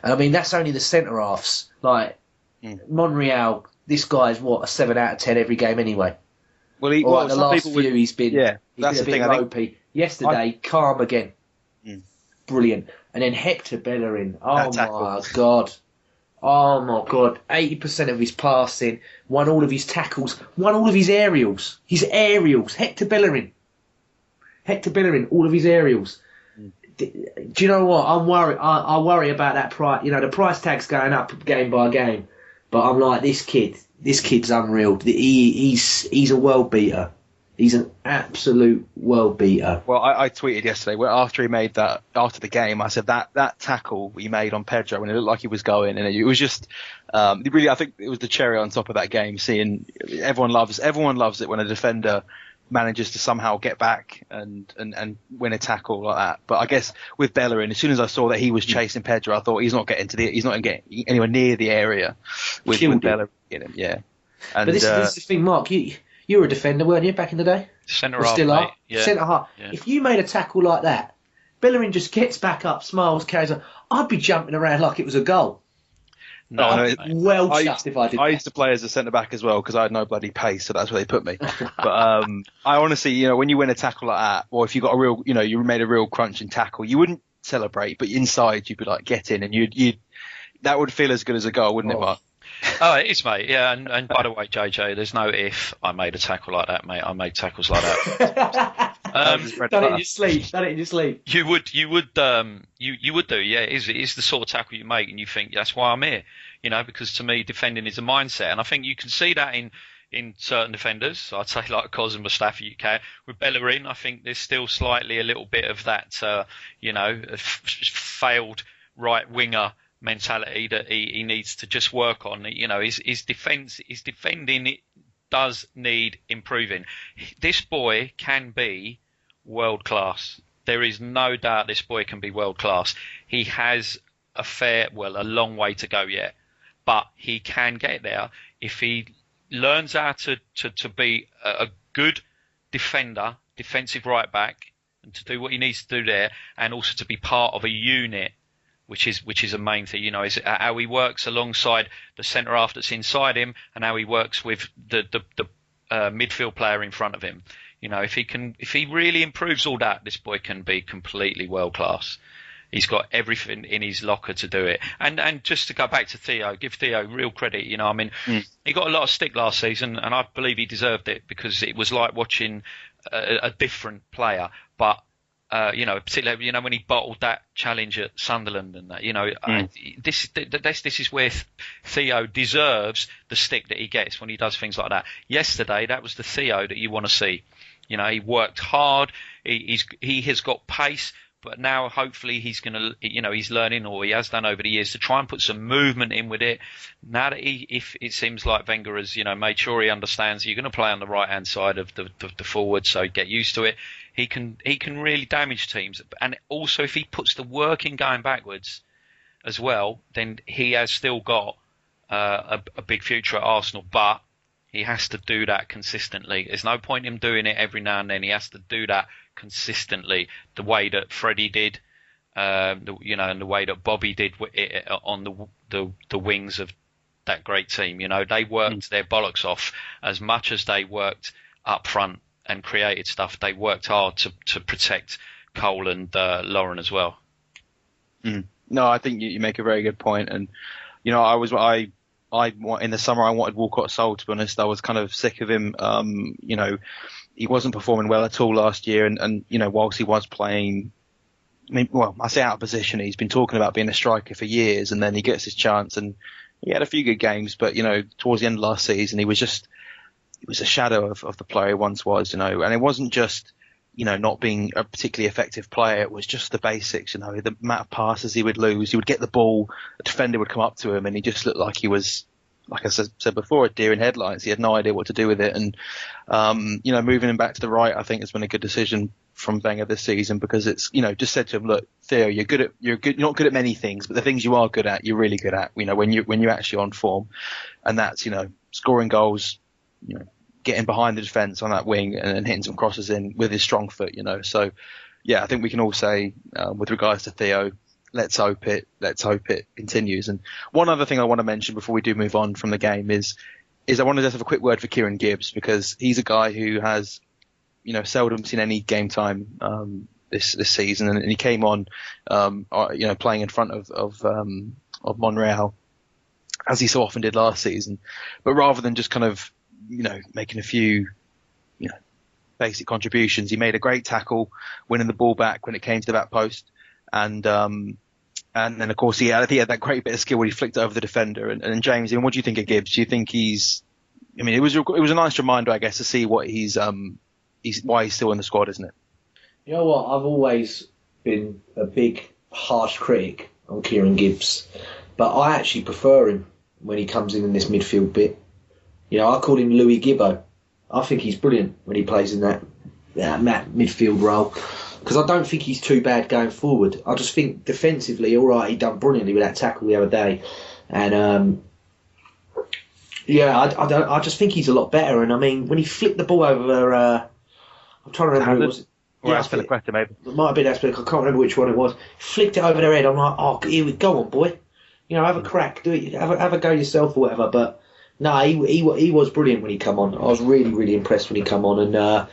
And I mean, that's only the centre halves. Like Monreal, this guy's a 7 out of 10 every game anyway. Well, the last few he's been that's a bit ropey. Yesterday, calm again. Brilliant. And then Hector Bellerin. Oh, fantastic. My God. Oh my God, 80% of his passing, won all of his tackles, won all of his aerials. Hector Bellerin, all of his aerials. Do you know what? I'm worried. I worry about that price. You know, the price tag's going up game by game, but I'm like, this kid's unreal. He's a world beater. He's an absolute world beater. Well, I tweeted yesterday after he made that after the game. I said that tackle he made on Pedro when it looked like he was going, and it was just really. I think it was the cherry on top of that game. Seeing everyone loves it when a defender manages to somehow get back and win a tackle like that. But I guess with Bellerin, as soon as I saw that he was chasing Pedro, I thought he's not getting anywhere near the area with Bellerin in him. Yeah. And, but this is the thing, Mark. You were a defender, weren't you, back in the day? Centre half, still mate. are. Yeah. Centre half. Yeah. If you made a tackle like that, Bellerin just gets back up, smiles, carries on. I'd be jumping around like it was a goal. No, I'd be well chuffed if I did. I used to play as a centre back as well because I had no bloody pace, so that's where they put me. But I honestly, you know, when you win a tackle like that, or if you got a real, you know, you made a real crunching tackle, you wouldn't celebrate, but inside you'd be like, get in, and you'd that would feel as good as a goal, wouldn't it, Mark? Oh, it is, mate. Yeah, and by the way, JJ, there's no if I made a tackle like that, mate. I made tackles like that. Done it in your sleep. You would do. Yeah, it is the sort of tackle you make, and you think that's why I'm here. You know, because to me, defending is a mindset, and I think you can see that in certain defenders. I'd say like Cos and Mustafi, you can. With Bellerin, I think there's still slightly a little bit of that, failed right winger mentality that he needs to just work on. You know, his defending does need improving. This boy can be world class. There is no doubt this boy can be world class. He has a long way to go yet, but he can get there if he learns how to be a good defender, defensive right back, and to do what he needs to do there, and also to be part of a unit, which is a main thing. You know, is how he works alongside the centre half that's inside him, and how he works with the midfield player in front of him. You know, if he really improves all that, this boy can be completely world class. He's got everything in his locker to do it. And just to go back to Theo, give Theo real credit. You know, I mean, he got a lot of stick last season, and I believe he deserved it because it was like watching a different player. But particularly, you know, when he bottled that challenge at Sunderland and that, you know, this is where Theo deserves the stick that he gets when he does things like that. Yesterday, that was the Theo that you want to see. You know, he worked hard. He has got pace. But now, hopefully, he's he's learning, or he has done over the years, to try and put some movement in with it. Now that if it seems like Wenger has, made sure he understands you're going to play on the right hand side of the forward, so get used to it. He can really damage teams, and also if he puts the work in going backwards as well, then he has still got a big future at Arsenal. But he has to do that consistently. There's no point in him doing it every now and then. He has to do that consistently, the way that Freddie did, and the way that Bobby did on the wings of that great team. You know, they worked their bollocks off as much as they worked up front and created stuff. They worked hard to protect Cole and Lauren as well. No, I think you make a very good point. And I in the summer I wanted Walcott sold, to be honest. I was kind of sick of him. He wasn't performing well at all last year, and whilst he was playing, I say out of position, he's been talking about being a striker for years, and then he gets his chance, and he had a few good games, but towards the end of last season, he was a shadow of the player he once was, and it wasn't just not being a particularly effective player. It was just the basics, the amount of passes he would lose. He would get the ball, a defender would come up to him, and he just looked like he was, like I said before, a deer in headlights. He had no idea what to do with it. And, moving him back to the right, I think has been a good decision from Wenger this season, because it's, just said to him, look, Theo, you're not good at many things, but the things you are good at, you're really good at, when you're actually on form. And that's, scoring goals, getting behind the defence on that wing and hitting some crosses in with his strong foot, So, yeah, I think we can all say, with regards to Theo, let's hope it continues. And one other thing I want to mention before we do move on from the game is I want to just have a quick word for Kieran Gibbs, because he's a guy who has, seldom seen any game time this season, and he came on, playing in front of Monreal, as he so often did last season. But rather than just kind of, making a few, basic contributions, he made a great tackle, winning the ball back when it came to the back post. And then, of course, he had that great bit of skill where he flicked it over the defender. And James, what do you think of Gibbs? Do you think it was a nice reminder, I guess, to see what why he's still in the squad, isn't it? You know what? I've always been a big, harsh critic on Kieran Gibbs, but I actually prefer him when he comes in this midfield bit. I call him Louis Gibbo. I think he's brilliant when he plays in that midfield role, because I don't think he's too bad going forward. I just think defensively, all right, he done brilliantly with that tackle the other day, and I just think he's a lot better. And I mean, when he flicked the ball over, I'm trying to remember who it was. Aspilicueta, maybe. It might have been Aspilicueta. I can't remember which one it was. Flicked it over their head. I'm like, oh, here we go on, boy. Have a crack, do it, have a go yourself or whatever. But no, he was brilliant when he come on. I was really, really impressed when he come on. And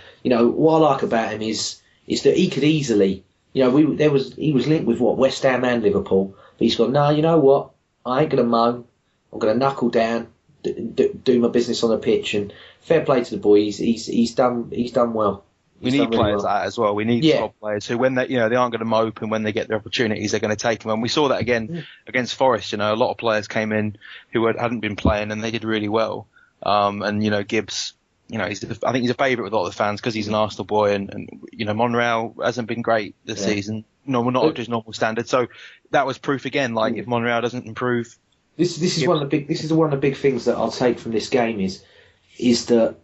what I like about him is that he could easily, he was linked with West Ham and Liverpool. But he's gone, no, you know what? I ain't gonna moan. I'm gonna knuckle down, do my business on the pitch, and fair play to the boy. He's done well. We need players like that as well. We need squad players who, when they aren't going to mope, and when they get their opportunities, they're going to take them. And we saw that again against Forest. A lot of players came in who hadn't been playing, and they did really well. Gibbs, I think he's a favourite with a lot of the fans because he's an Arsenal boy, and Monreal hasn't been great this season. No, not up to his normal standard. So that was proof again. Like if Monreal doesn't improve, this is one of the big things that I'll take from this game is that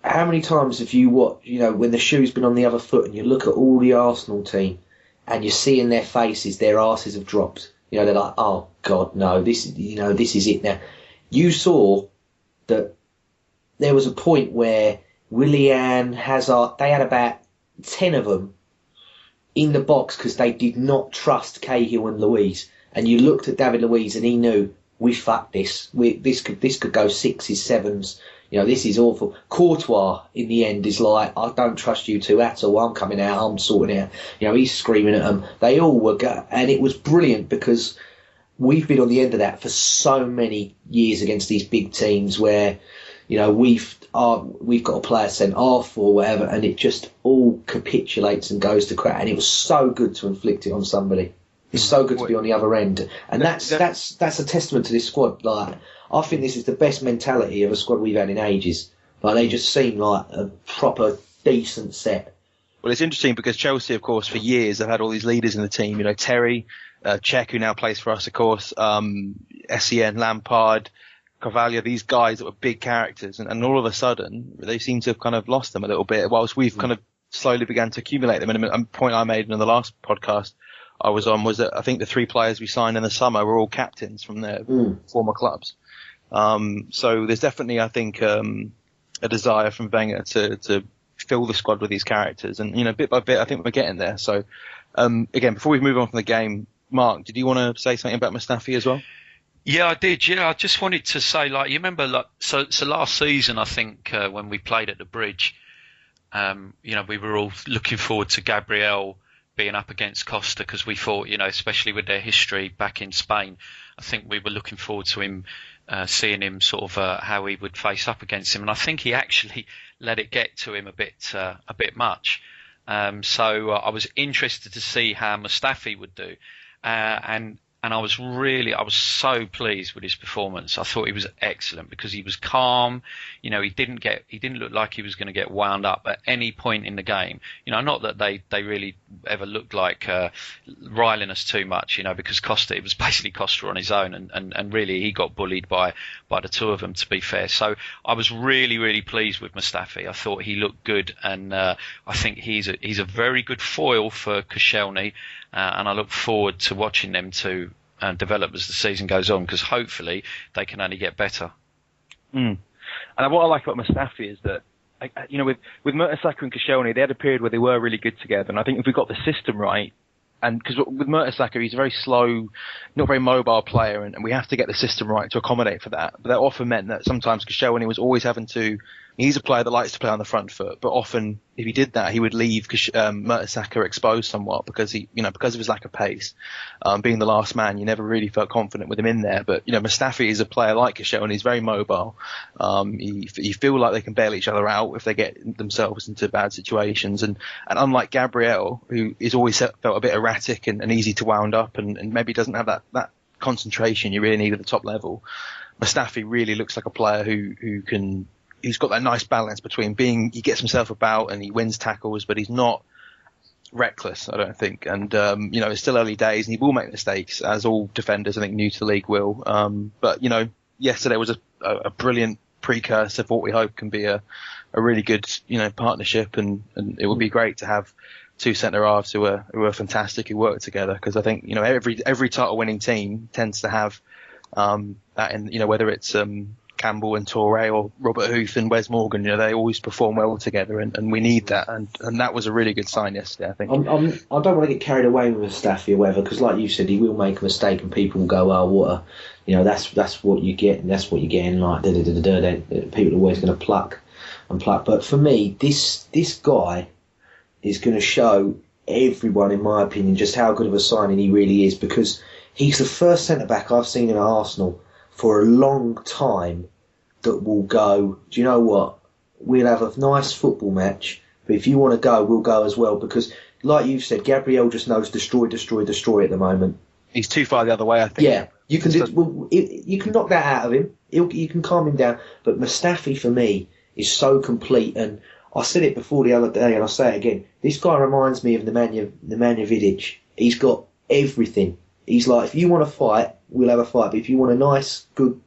how many times have you watched, when the shoe's been on the other foot and you look at all the Arsenal team and you see in their faces their arses have dropped. They're like, oh God, no, this is it now. You saw that there was a point where Willian, Hazard, they had about 10 of them in the box because they did not trust Cahill and Luiz. And you looked at David Luiz and he knew, we fucked this. This could go 6s, 7s. This is awful. Courtois, in the end, is like, I don't trust you two at all. I'm coming out. I'm sorting out. He's screaming at them. They all were, and it was brilliant because we've been on the end of that for so many years against these big teams where, we've got a player sent off or whatever, and it just all capitulates and goes to crap. And it was so good to inflict it on somebody. It's so good to be on the other end, and that's a testament to this squad. Like, I think this is the best mentality of a squad we've had in ages. Like, they just seem like a proper decent set. Well, it's interesting because Chelsea, of course, for years have had all these leaders in the team. Terry, Cech, who now plays for us, of course, Sen, Lampard, Carvalho. These guys that were big characters, and all of a sudden they seem to have kind of lost them a little bit. Whilst we've kind of slowly began to accumulate them. And a point I made in the last podcast I was on was that I think the 3 players we signed in the summer were all captains from their former clubs. So there's definitely, I think, a desire from Wenger to fill the squad with these characters, and bit by bit, I think we're getting there. So again, before we move on from the game, Mark, did you want to say something about Mustafi as well? Yeah, I did. Yeah, I just wanted to say, you remember, so last season, I think when we played at the Bridge, we were all looking forward to Gabriel being up against Costa because we thought, especially with their history back in Spain, I think we were looking forward to him, seeing him sort of how he would face up against him, and I think he actually let it get to him a bit much. So I was interested to see how Mustafi would do, and I was so pleased with his performance. I thought he was excellent because he was calm. He didn't look like he was going to get wound up at any point in the game. Not that they really ever looked like riling us too much. Because Costa, it was basically Costa on his own, and really he got bullied by the two of them, to be fair. So I was really, really pleased with Mustafi. I thought he looked good, and I think he's a very good foil for Koscielny. And I look forward to watching them two develop as the season goes on, because hopefully they can only get better. And what I like about Mustafi is that, with Mertesacker and Koscielny, they had a period where they were really good together. And I think if we got the system right, and because with Mertesacker, he's a very slow, not very mobile player, and we have to get the system right to accommodate for that. But that often meant that sometimes Koscielny was always having to He's a player that likes to play on the front foot, but often if he did that, he would leave Mertesacker exposed somewhat because because of his lack of pace. Being the last man, you never really felt confident with him in there. But Mustafi is a player like Koscielny, and he's very mobile. You feel like they can bail each other out if they get themselves into bad situations. And unlike Gabriel, who is always felt a bit erratic and easy to wound up, and maybe doesn't have that concentration you really need at the top level, Mustafi really looks like a player who's got that nice balance between he gets himself about and he wins tackles, but he's not reckless, I don't think. And, it's still early days and he will make mistakes, as all defenders, I think, new to the league will. But yesterday was a brilliant precursor for what we hope can be a really good, partnership. And it would be great to have two centre halves who are fantastic, who work together. Because I think, every title winning team tends to have, that in, whether it's, Campbell and Toure or Robert Huth and Wes Morgan, they always perform well together, and we need that. And that was a really good sign yesterday, I think. I don't want to get carried away with Mustafi or whatever, because like you said, he will make a mistake and people will go, oh, what that's what you get, and that's what you're getting, like then people are always going to pluck. But for me, this guy is going to show everyone, in my opinion, just how good of a signing he really is, because he's the first centre back I've seen in Arsenal for a long time that will go, do you know what, we'll have a nice football match, but if you want to go, we'll go as well. Because like you've said, Gabriel just knows destroy at the moment. He's too far the other way, I think. Yeah, you can knock that out of him. You can calm him down. But Mustafi, for me, is so complete. And I said it before the other day, and I'll say it again. This guy reminds me of Nemanja Vidic. He's got everything. He's like, if you want to fight, we'll have a fight. But if you want a nice, good,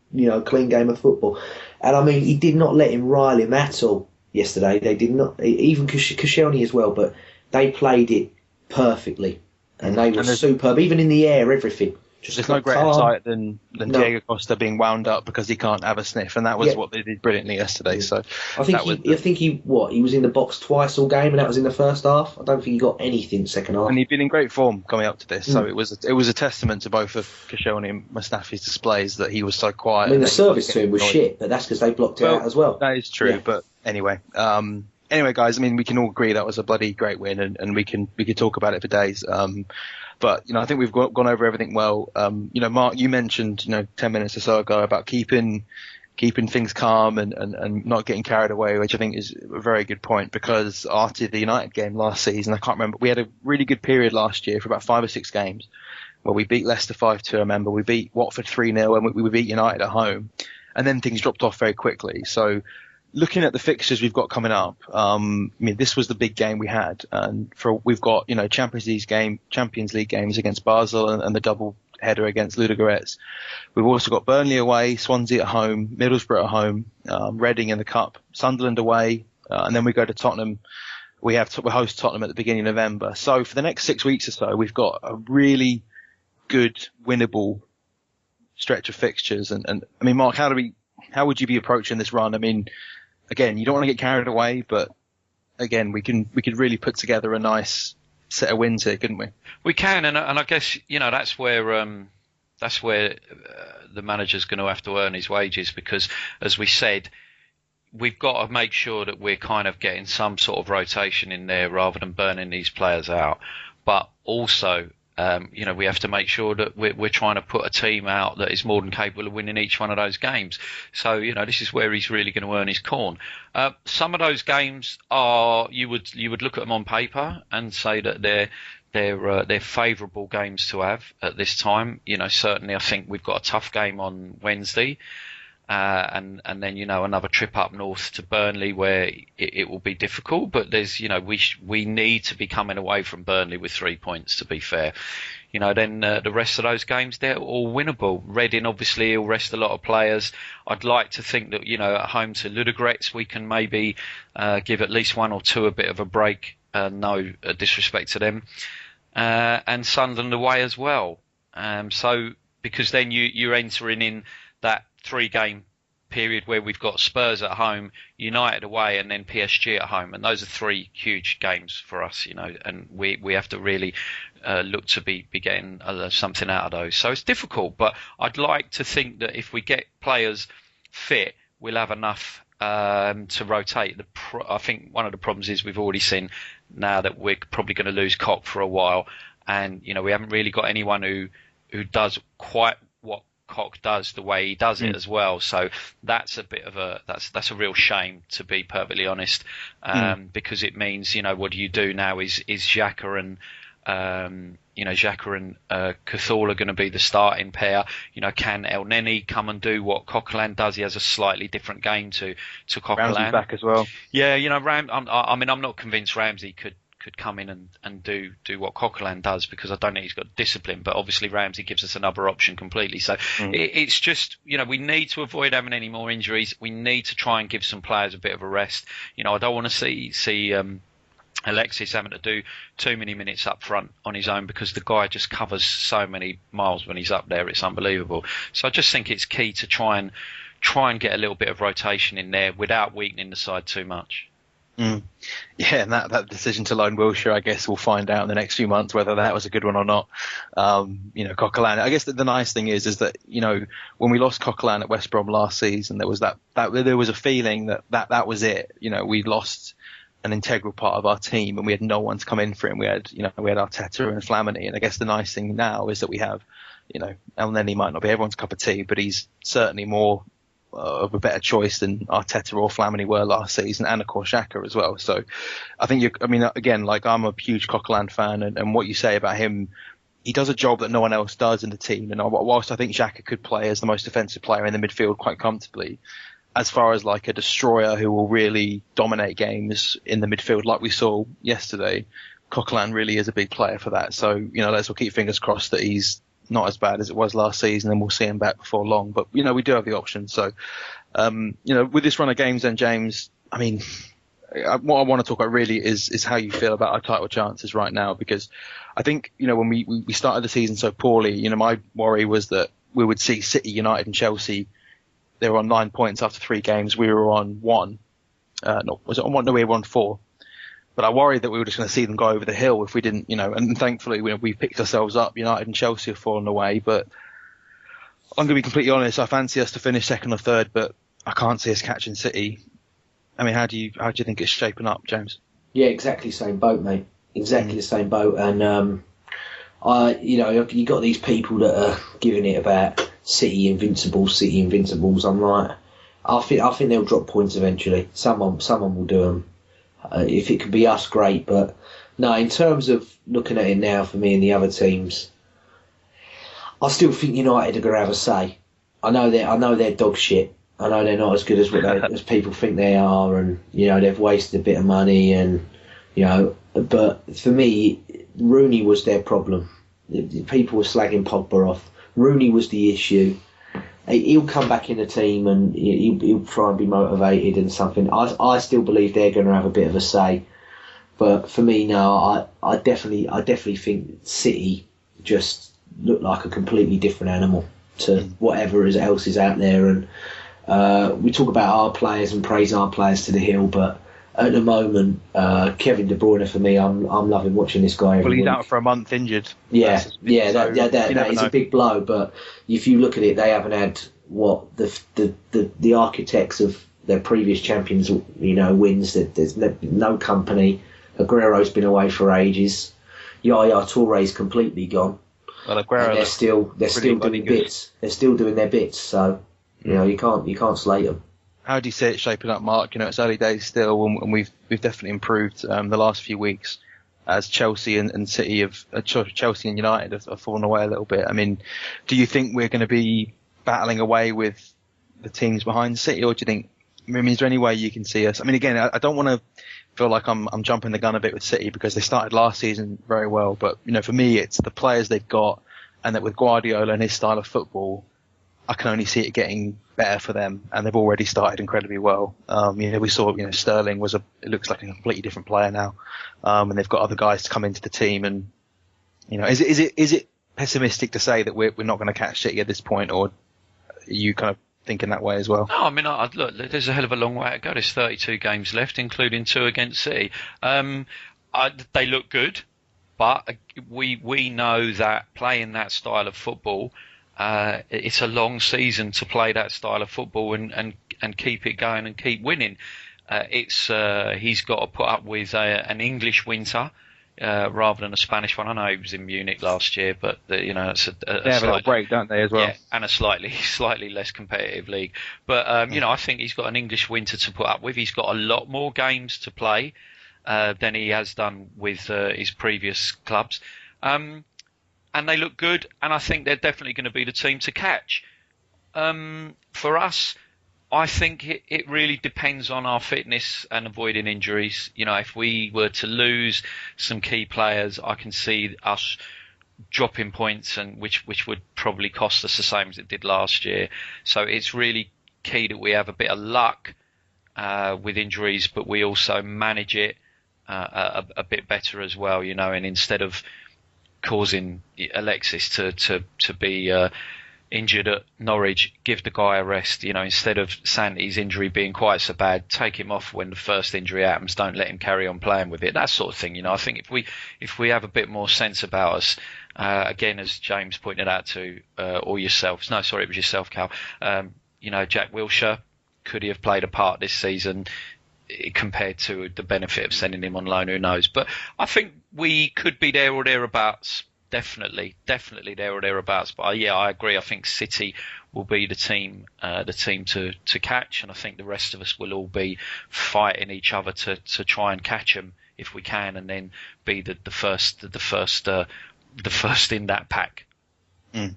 clean game of football. And I mean, he did not let him rile him at all yesterday. They did not, even Koscielny as well, but they played it perfectly. And they were superb, even in the air, everything. There's no greater sight than Diego Costa being wound up because he can't have a sniff, and that was what they did brilliantly yesterday. Yeah. So I think he was in the box twice all game, and that was in the first half. I don't think he got anything second half. And he'd been in great form coming up to this, so it was a testament to both of Koscielny and Mustafi's displays that he was so quiet. I mean, the service to him was shit, but that's because they blocked it out as well. That is true, but anyway. Anyway, guys, I mean, we can all agree that was a bloody great win, and we could talk about it for days. But I think we've gone over everything well. Mark, you mentioned 10 minutes or so ago about keeping things calm and not getting carried away, which I think is a very good point, because after the United game last season, I can't remember, we had a really good period last year for about 5 or 6 games where we beat Leicester 5-2. I remember we beat Watford 3-0 and we beat United at home, and then things dropped off very quickly. So looking at the fixtures we've got coming up, I mean, this was the big game we had, and we've got Champions League games against Basel and the double header against Ludogorets. We've also got Burnley away, Swansea at home, Middlesbrough at home, Reading in the Cup, Sunderland away, and then we go to Tottenham. We host Tottenham at the beginning of November. So for the next 6 weeks or so, we've got a really good, winnable stretch of fixtures. And I mean, Mark, how would you be approaching this run? I mean, again, you don't want to get carried away, but again, we could really put together a nice set of wins here, couldn't we? We can, and I guess that's where the manager's going to have to earn his wages, because, as we said, we've got to make sure that we're kind of getting some sort of rotation in there rather than burning these players out. But also, we have to make sure that we're trying to put a team out that is more than capable of winning each one of those games. So, this is where he's really going to earn his corn. Some of those games are, you would look at them on paper and say that they're favourable games to have at this time. Certainly I think we've got a tough game on Wednesday. And then another trip up north to Burnley where it will be difficult, but there's we need to be coming away from Burnley with 3 points, to be fair. Then the rest of those games, they're all winnable. Reading, obviously, will rest a lot of players. I'd like to think that at home to Ludogorets we can maybe give at least one or two a bit of a break. No disrespect to them, and Sunderland away as well. So because then you're entering in that 3-game period where we've got Spurs at home, United away, and then PSG at home, and those are 3 huge games for us, and we have to really look to be getting something out of those. So it's difficult, but I'd like to think that if we get players fit, we'll have enough to rotate. I think one of the problems is we've already seen now that we're probably going to lose Cock for a while, and we haven't really got anyone who does quite what Cock does the way he does it as well. So that's a bit of that's a real shame, to be perfectly honest, because it means what do you do now? Is Xhaka and Xhaka and Cazorla are going to be the starting pair? Can El Neni come and do what Coquelin does? He has a slightly different game to Coquelin. Ramsey's back as well. Yeah, I'm not convinced Ramsey could come in and do what Coquelin does, because I don't think he's got discipline. But obviously Ramsey gives us another option completely. So it's just we need to avoid having any more injuries. We need to try and give some players a bit of a rest. I don't want to see Alexis having to do too many minutes up front on his own, because the guy just covers so many miles when he's up there. It's unbelievable. So I just think it's key to try and get a little bit of rotation in there without weakening the side too much. Yeah, and that decision to loan Wilshere, I guess we'll find out in the next few months whether that was a good one or not. Coquelin, I guess the nice thing is that when we lost Coquelin at West Brom last season, there was there was a feeling that was it. We lost an integral part of our team, and we had no one to come in for him. We had Arteta and Flamini, and I guess the nice thing now is that we have, El Neni might not be everyone's cup of tea, but he's certainly more of a better choice than Arteta or Flamini were last season, and of course Xhaka as well. So I think again, like, I'm a huge Coquelin fan, and what you say about him, he does a job that no one else does in the team. And whilst I think Xhaka could play as the most offensive player in the midfield quite comfortably, as far as like a destroyer who will really dominate games in the midfield like we saw yesterday, Coquelin really is a big player for that. So let's all keep fingers crossed that he's not as bad as it was last season, and we'll see him back before long. But we do have the option. So with this run of games, then James, what I want to talk about really is how you feel about our title chances right now, because I think when we started the season so poorly, my worry was that we would see City, United, and Chelsea. They were on 9 points after 3 games. We were on 1. Was it on 1? No, we were on 4. But I worried that we were just going to see them go over the hill if we didn't, and thankfully we picked ourselves up. United and Chelsea have fallen away, but I'm going to be completely honest. I fancy us to finish second or third, but I can't see us catching City. How do you think it's shaping up, James? Yeah, exactly the same boat, mate. Exactly the same boat. And you got these people that are giving it about City Invincibles. I'm like, I think they'll drop points eventually. Someone will do them. If it could be us, great. But no, in terms of looking at it now for me and the other teams, I still think United are going to have a say. I know they're dog shit. I know they're not as good as people think they are, and they've wasted a bit of money, and But for me, Rooney was their problem. People were slagging Pogba off. Rooney was the issue. He'll come back in the team and he'll try and be motivated and something. I still believe they're going to have a bit of a say, but for me now, I definitely think City just look like a completely different animal to whatever else is out there. And we talk about our players and praise our players to the hill, but at the moment, Kevin De Bruyne, for me, I'm loving watching this guy. Well, he's out for a month injured. Yeah, that is a big blow. But if you look at it, they haven't had what the architects of their previous champions, wins. That there's no company. Aguero's been away for ages. Yaya Touré's completely gone. Well, Aguero, and they're still doing bits. They're still doing their bits. So you can't slate them. How do you see it shaping up, Mark? It's early days still, and we've definitely improved the last few weeks as Chelsea and City Chelsea and United have fallen away a little bit. Do you think we're going to be battling away with the teams behind City, or do you think? Is there any way you can see us? Again, I don't want to feel like I'm jumping the gun a bit with City because they started last season very well, but for me, it's the players they've got, and that with Guardiola and his style of football, I can only see it getting better for them, and they've already started incredibly well. We saw, Sterling it looks like a completely different player now, and they've got other guys to come into the team. And is it pessimistic to say that we're not going to catch City at this point, or are you kind of thinking that way as well? No, look, there's a hell of a long way to go. There's 32 games left, including 2 against City. They look good, but we know that playing that style of football. It's a long season to play that style of football and and keep it going and keep winning. He's got to put up with an English winter rather than a Spanish one. I know he was in Munich last year, but it's they have a little break, don't they, as well? Yeah, and a slightly less competitive league. But I think he's got an English winter to put up with. He's got a lot more games to play than he has done with his previous clubs, and they look good. And I think they're definitely going to be the team to catch. For us, I think it really depends on our fitness and avoiding injuries. If we were to lose some key players, I can see us dropping points, and which would probably cost us the same as it did last year. So it's really key that we have a bit of luck with injuries, but we also manage it a bit better as well. And instead of causing Alexis to be injured at Norwich, give the guy a rest. Instead of Santi's injury being quite so bad, take him off when the first injury happens. Don't let him carry on playing with it. That sort of thing. I think if we have a bit more sense about us, again, as James pointed out to or yourself. No, sorry, it was yourself, Cal. Jack Wilshere, could he have played a part this season compared to the benefit of sending him on loan? Who knows? But I think we could be there or thereabouts. Definitely there or thereabouts. But I agree. I think City will be the team to catch, and I think the rest of us will all be fighting each other to try and catch them if we can, and then be the first in that pack. Mm.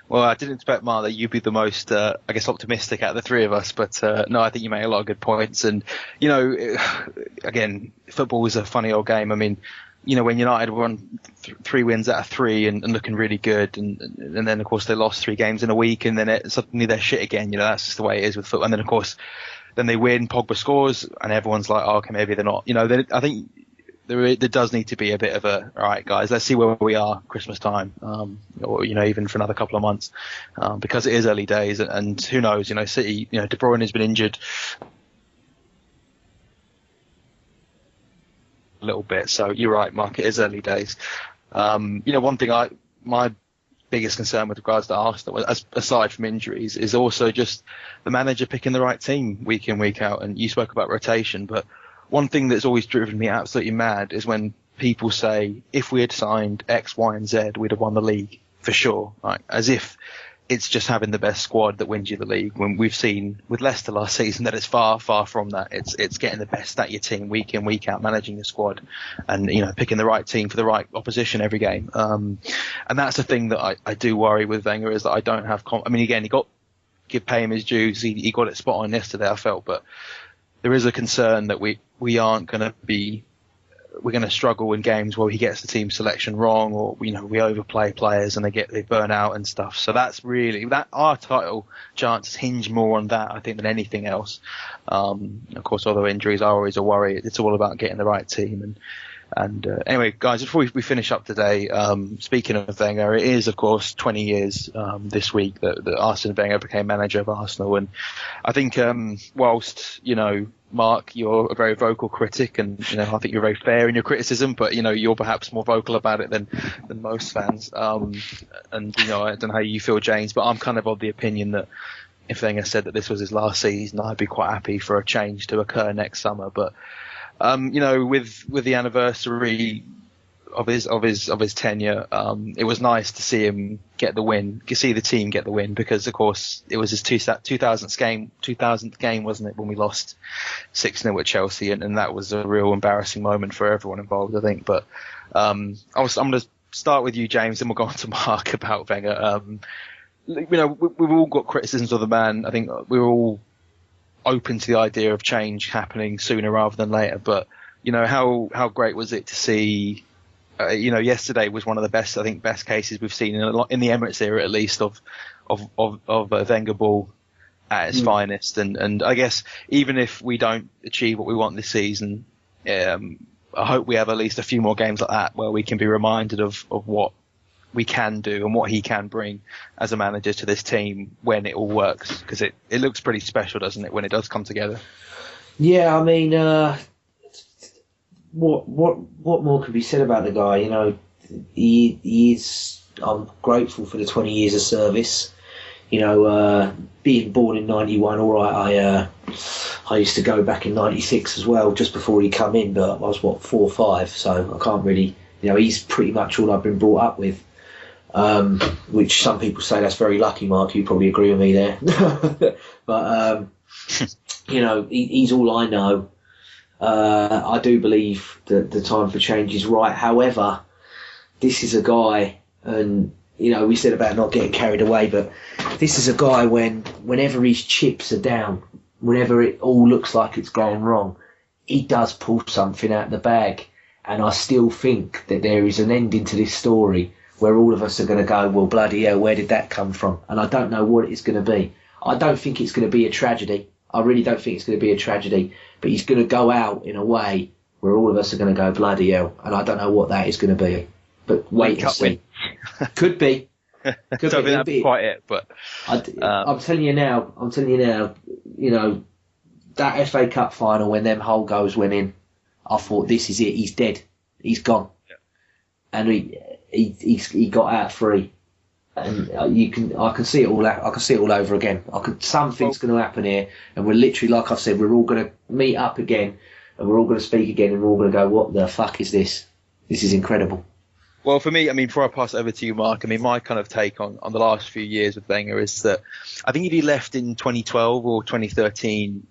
Well, I didn't expect, Mark, that you'd be the most, optimistic out of the three of us. But no, I think you made a lot of good points. And again, football is a funny old game. I mean, when United won 3 wins out of 3 and looking really good, and then of course they lost 3 games in a week, and then suddenly they're shit again. That's just the way it is with football. And then of course, then they win, Pogba scores, and everyone's like, oh, okay, maybe they're not. I think there does need to be a bit of a, all right, guys, let's see where we are Christmas time, or even for another couple of months, because it is early days, and who knows? City, De Bruyne has been injured a little bit, so you're right, Mark, it is early days. One thing my biggest concern with regards to Arsenal, aside from injuries, is also just the manager picking the right team week in, week out. And you spoke about rotation, but one thing that's always driven me absolutely mad is when people say, if we had signed X, Y, and Z, we'd have won the league for sure. Right? As if it's just having the best squad that wins you the league, when we've seen with Leicester last season that it's far, far from that. It's getting the best at your team week in, week out, managing your squad, and picking the right team for the right opposition every game. And that's the thing that I do worry with Wenger, is that I don't have. Again, pay him his dues. He got it spot on yesterday, I felt, but there is a concern that we aren't going to be. We're going to struggle in games where he gets the team selection wrong, or we overplay players and they burn out and stuff. So that's really that our title chances hinge more on that, I think, than anything else. Of course, although injuries are always a worry, it's all about getting the right team. And anyway, guys, before we finish up today, speaking of Wenger, it is, of course, 20 years this week that Arsene Wenger became manager of Arsenal. And I think whilst, Mark, you're a very vocal critic, and I think you're very fair in your criticism, but you're perhaps more vocal about it than most fans. And I don't know how you feel, James, but I'm kind of the opinion that if Wenger said that this was his last season, I'd be quite happy for a change to occur next summer. But with the anniversary of his tenure, it was nice to see him get the win, to see the team get the win, because of course it was his 2000th game, wasn't it, when we lost 6-0 at Chelsea, and that was a real embarrassing moment for everyone involved, I think. But I'm going to start with you, James, and we'll go on to Mark about Wenger. We've all got criticisms of the man. I think we're all open to the idea of change happening sooner rather than later. But how great was it to see? Yesterday was one of the best cases we've seen in the Emirates era, at least, of Wenger ball at its finest. And I guess even if we don't achieve what we want this season, I hope we have at least a few more games like that where we can be reminded of what we can do and what he can bring as a manager to this team when it all works, because it looks pretty special, doesn't it, when it does come together? Yeah, what more could be said about the guy? He's. I'm grateful for the 20 years of service. being born in '91, all right, I used to go back in '96 as well, just before he come in, but I was 4 or 5, so I can't really, he's pretty much all I've been brought up with. Which some people say that's very lucky, Mark. You probably agree with me there. But he's all I know. I do believe that the time for change is right. However, this is a guy, and we said about not getting carried away, but this is a guy whenever his chips are down, whenever it all looks like it's going wrong, he does pull something out of the bag. And I still think that there is an ending to this story where all of us are going to go, well, bloody hell, where did that come from? And I don't know what it's going to be. I don't think it's going to be a tragedy. I really don't think it's going to be a tragedy. But he's going to go out in a way where all of us are going to go, bloody hell. And I don't know what that is going to be. But wait and see. Could be. Could be. That'd quite it. But I'm telling you now, that FA Cup final when them Hull goals went in, I thought, this is it. He's dead. He's gone. Yeah. And he got out free, and I can see it all. I can see it all over again. Something's going to happen here, and we're literally, like I've said, we're all going to meet up again, and we're all going to speak again, and we're all going to go, what the fuck is this? This is incredible. Well, for me, before I pass it over to you, Mark, my kind of take on the last few years with Wenger is that I think if he left in 2012 or 2013,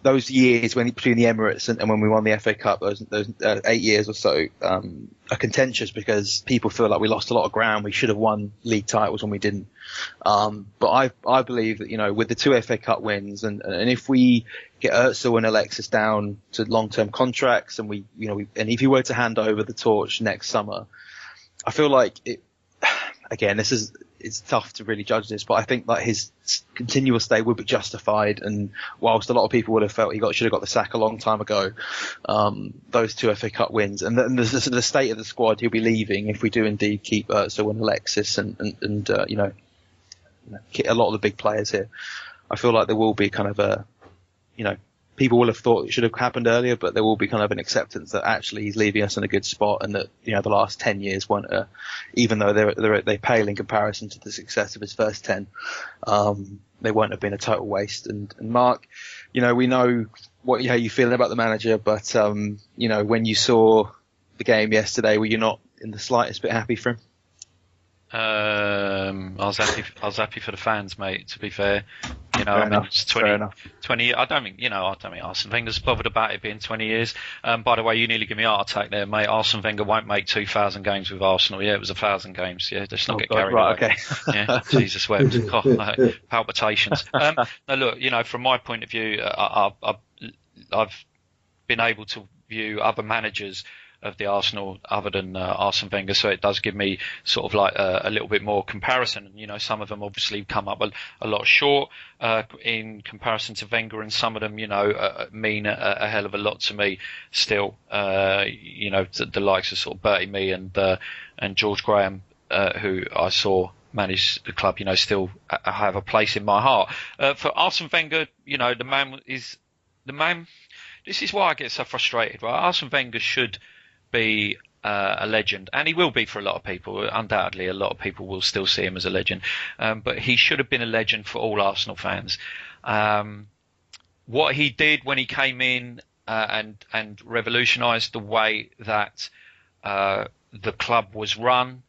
those years between the Emirates and when we won the FA Cup, those 8 years or so, are contentious because people feel like we lost a lot of ground. We should have won league titles when we didn't. But I believe that, with the 2 FA Cup wins and if we get Özil and Alexis down to long-term contracts and and if he were to hand over the torch next summer, I feel like it, again, it's tough to really judge this, but I think that his continual stay would be justified. And whilst a lot of people would have felt he should have got the sack a long time ago, those 2 FA Cup wins and the state of the squad he'll be leaving if we do indeed keep Özil and Alexis and a lot of the big players here, I feel like there will be kind of a, people will have thought it should have happened earlier, but there will be kind of an acceptance that actually he's leaving us in a good spot, and that the last 10 years weren't, even though they pale in comparison to the success of his first 10, they won't have been a total waste. And Mark, we know how you feel about the manager, but when you saw the game yesterday, were you not in the slightest bit happy for him? I was happy for the fans, mate. To be fair, it's 20. I don't think Arsene Wenger's bothered about it being 20 years. By the way, you nearly give me a heart attack there, mate. Arsene Wenger won't make 2,000 games with Arsenal. Yeah, it was 1,000 games. Yeah, let's not get carried away. Okay. Yeah, Jesus wept. Palpitations. Now look, from my point of view, I've been able to view other managers of the Arsenal other than Arsene Wenger, so it does give me sort of like a little bit more comparison. Some of them obviously come up a lot short in comparison to Wenger, and some of them mean a hell of a lot to me still. The likes of sort of Bertie Mee and George Graham, who I saw manage the club, still have a place in my heart. For Arsene Wenger, the man. This is why I get so frustrated. Right, Arsene Wenger should be a legend, and he will be for a lot of people. Undoubtedly, a lot of people will still see him as a legend, but he should have been a legend for all Arsenal fans. What he did when he came in and revolutionised the way that the club was run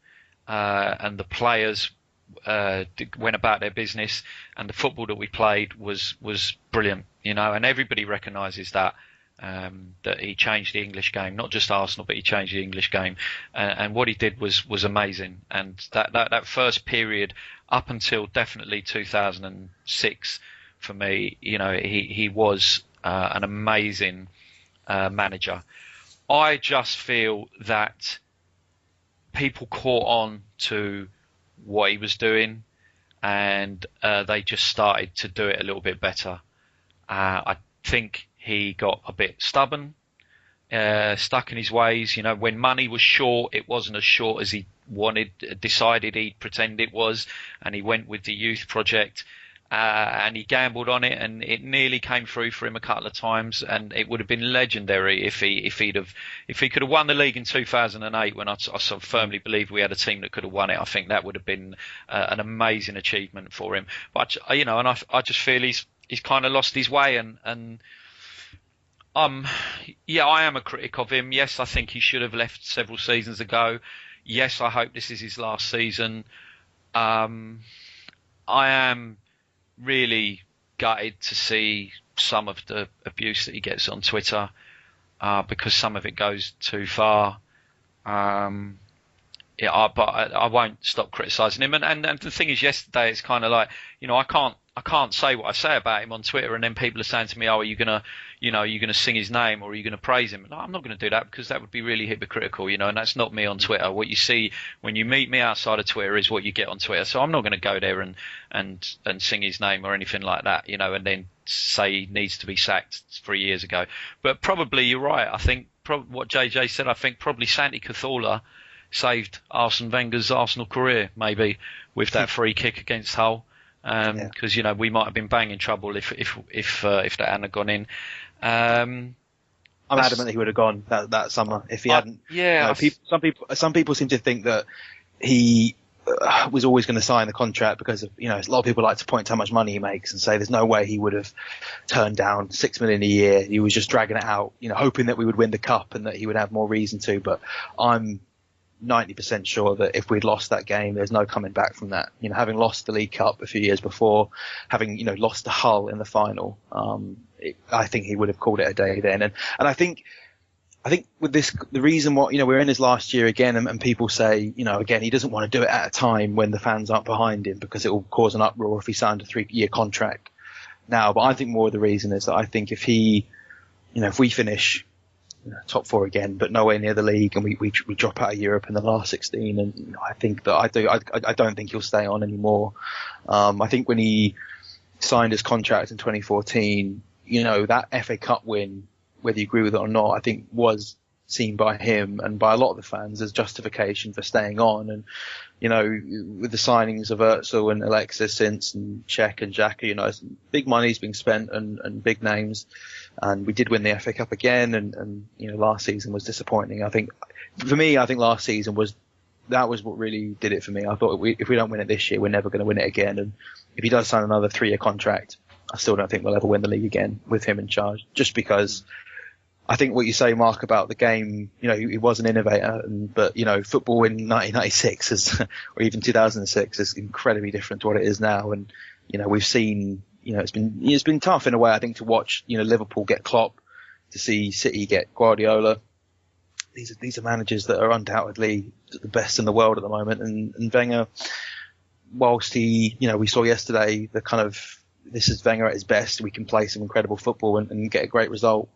and the players went about their business, and the football that we played was brilliant, and everybody recognises that. That he changed the English game, not just Arsenal, but he changed the English game, and what he did was amazing. And that first period up until definitely 2006, for me, he was an amazing manager. I just feel that people caught on to what he was doing, and they just started to do it a little bit better. I think he got a bit stubborn, stuck in his ways. When money was short, it wasn't as short as he decided he'd pretend it was, and he went with the youth project. and he gambled on it, and it nearly came through for him a couple of times, and it would have been legendary if he could have won the league in 2008, when I sort of firmly believe we had a team that could have won it. I think that would have been an amazing achievement for him. But I just feel he's kind of lost his way, and yeah, I am a critic of him. Yes, I think he should have left several seasons ago. Yes, I hope this is his last season. I am really gutted to see some of the abuse that he gets on Twitter, because some of it goes too far. But I won't stop criticising him. And the thing is, yesterday it's kind of like, I can't say what I say about him on Twitter, and then people are saying to me, "Oh, are you gonna sing his name, or are you gonna praise him?" No, I'm not going to do that, because that would be really hypocritical, and that's not me on Twitter. What you see when you meet me outside of Twitter is what you get on Twitter. So I'm not going to go there and sing his name or anything like that, and then say he needs to be sacked 3 years ago. But probably you're right. I think what JJ said. I think probably Santi Cazorla saved Arsene Wenger's Arsenal career, maybe, with that free kick against Hull. Because we might have been banging trouble if that hadn't gone in. I'm adamant that he would have gone that summer if he hadn't. Yeah. Some people seem to think that he was always going to sign the contract because of, a lot of people like to point to how much money he makes and say there's no way he would have turned down $6 million a year. He was just dragging it out, hoping that we would win the cup and that he would have more reason to. But I'm 90% sure that if we'd lost that game, there's no coming back from that. Having lost the League Cup a few years before, having lost to Hull in the final, I think he would have called it a day then. And I think with this, the reason why we're in his last year again, and people say again he doesn't want to do it at a time when the fans aren't behind him because it will cause an uproar if he signed a 3-year contract now. But I think more of the reason is that I think if he, if we finish top 4 again, but nowhere near the league, and we drop out of Europe in the last 16, and I think that I don't think he'll stay on anymore. I think when he signed his contract in 2014, that FA Cup win, whether you agree with it or not, I think was seen by him and by a lot of the fans as justification for staying on. And with the signings of Özil and Alexis since, and Cech and Xhaka, big money's being spent and big names. And we did win the FA Cup again, and last season was disappointing. I think last season was what really did it for me. I thought if we don't win it this year, we're never going to win it again. And if he does sign another 3-year contract, I still don't think we'll ever win the league again with him in charge. Just because I think what you say, Mark, about the game, he was an innovator, but football in 1996 or even 2006 is incredibly different to what it is now. And we've seen. It's been tough in a way, I think, to watch, Liverpool get Klopp, to see City get Guardiola. These are managers that are undoubtedly the best in the world at the moment. And Wenger, whilst he, we saw yesterday the kind of, this is Wenger at his best. We can play some incredible football and get a great result.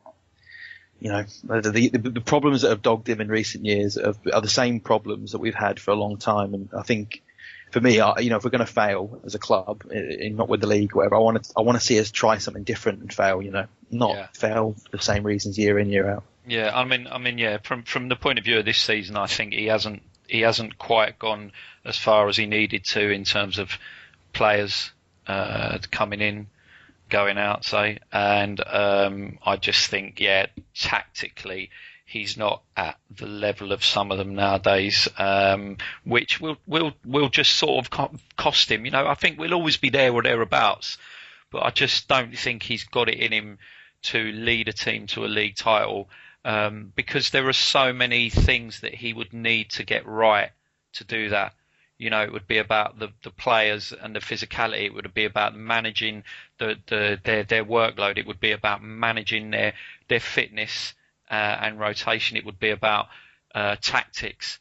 The problems that have dogged him in recent years are the same problems that we've had for a long time. And I think, for me, if we're going to fail as a club, not with the league or whatever, I want to see us try something different and fail. Not fail for the same reasons year in, year out. Yeah, I mean, yeah. From the point of view of this season, I think he hasn't quite gone as far as he needed to in terms of players coming in, going out, say, and I just think, tactically, he's not at the level of some of them nowadays, which will just sort of cost him. I think we'll always be there or thereabouts, but I just don't think he's got it in him to lead a team to a league title, because there are so many things that he would need to get right to do that. It would be about the players and the physicality. It would be about managing their workload. It would be about managing their fitness and rotation. It would be about tactics.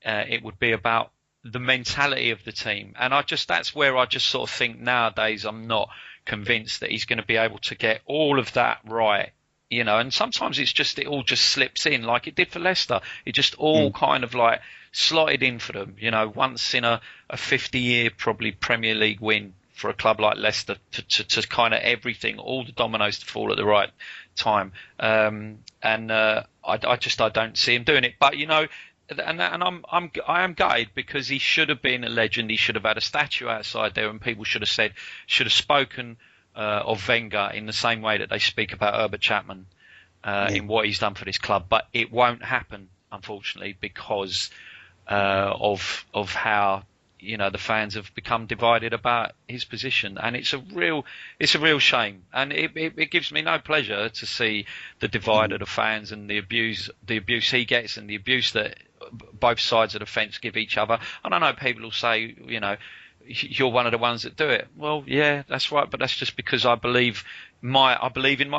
It would be about the mentality of the team. And that's where I just sort of think nowadays I'm not convinced that he's going to be able to get all of that right. And sometimes it all just slips in like it did for Leicester. It just all kind of like slotted in for them, once in a 50-year probably Premier League win for a club like Leicester to kind of everything, all the dominoes to fall at the right time. I don't see him doing it. But, I am gutted because he should have been a legend. He should have had a statue outside there, and people should have spoken of Wenger in the same way that they speak about Herbert Chapman in what he's done for this club. But it won't happen, unfortunately, because of how the fans have become divided about his position, and it's a real shame. And it gives me no pleasure to see the divide of the fans and the abuse he gets and the abuse that both sides of the fence give each other. And I know people will say, you're one of the ones that do it. Well, yeah, that's right, but that's just because I believe in my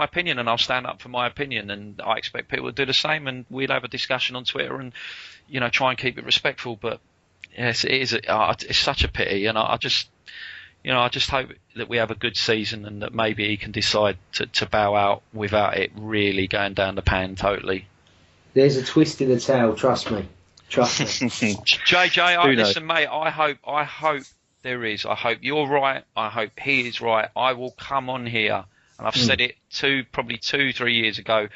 opinion, and I'll stand up for my opinion, and I expect people to do the same. And we'll have a discussion on Twitter and try and keep it respectful. But yes, it is. It's such a pity, and I just hope that we have a good season and that maybe he can decide to bow out without it really going down the pan totally. There's a twist in the tale, trust me. JJ, listen, mate. I hope there is. I hope you're right. I hope he is right. I will come on here, and I've said it probably 2-3 years ago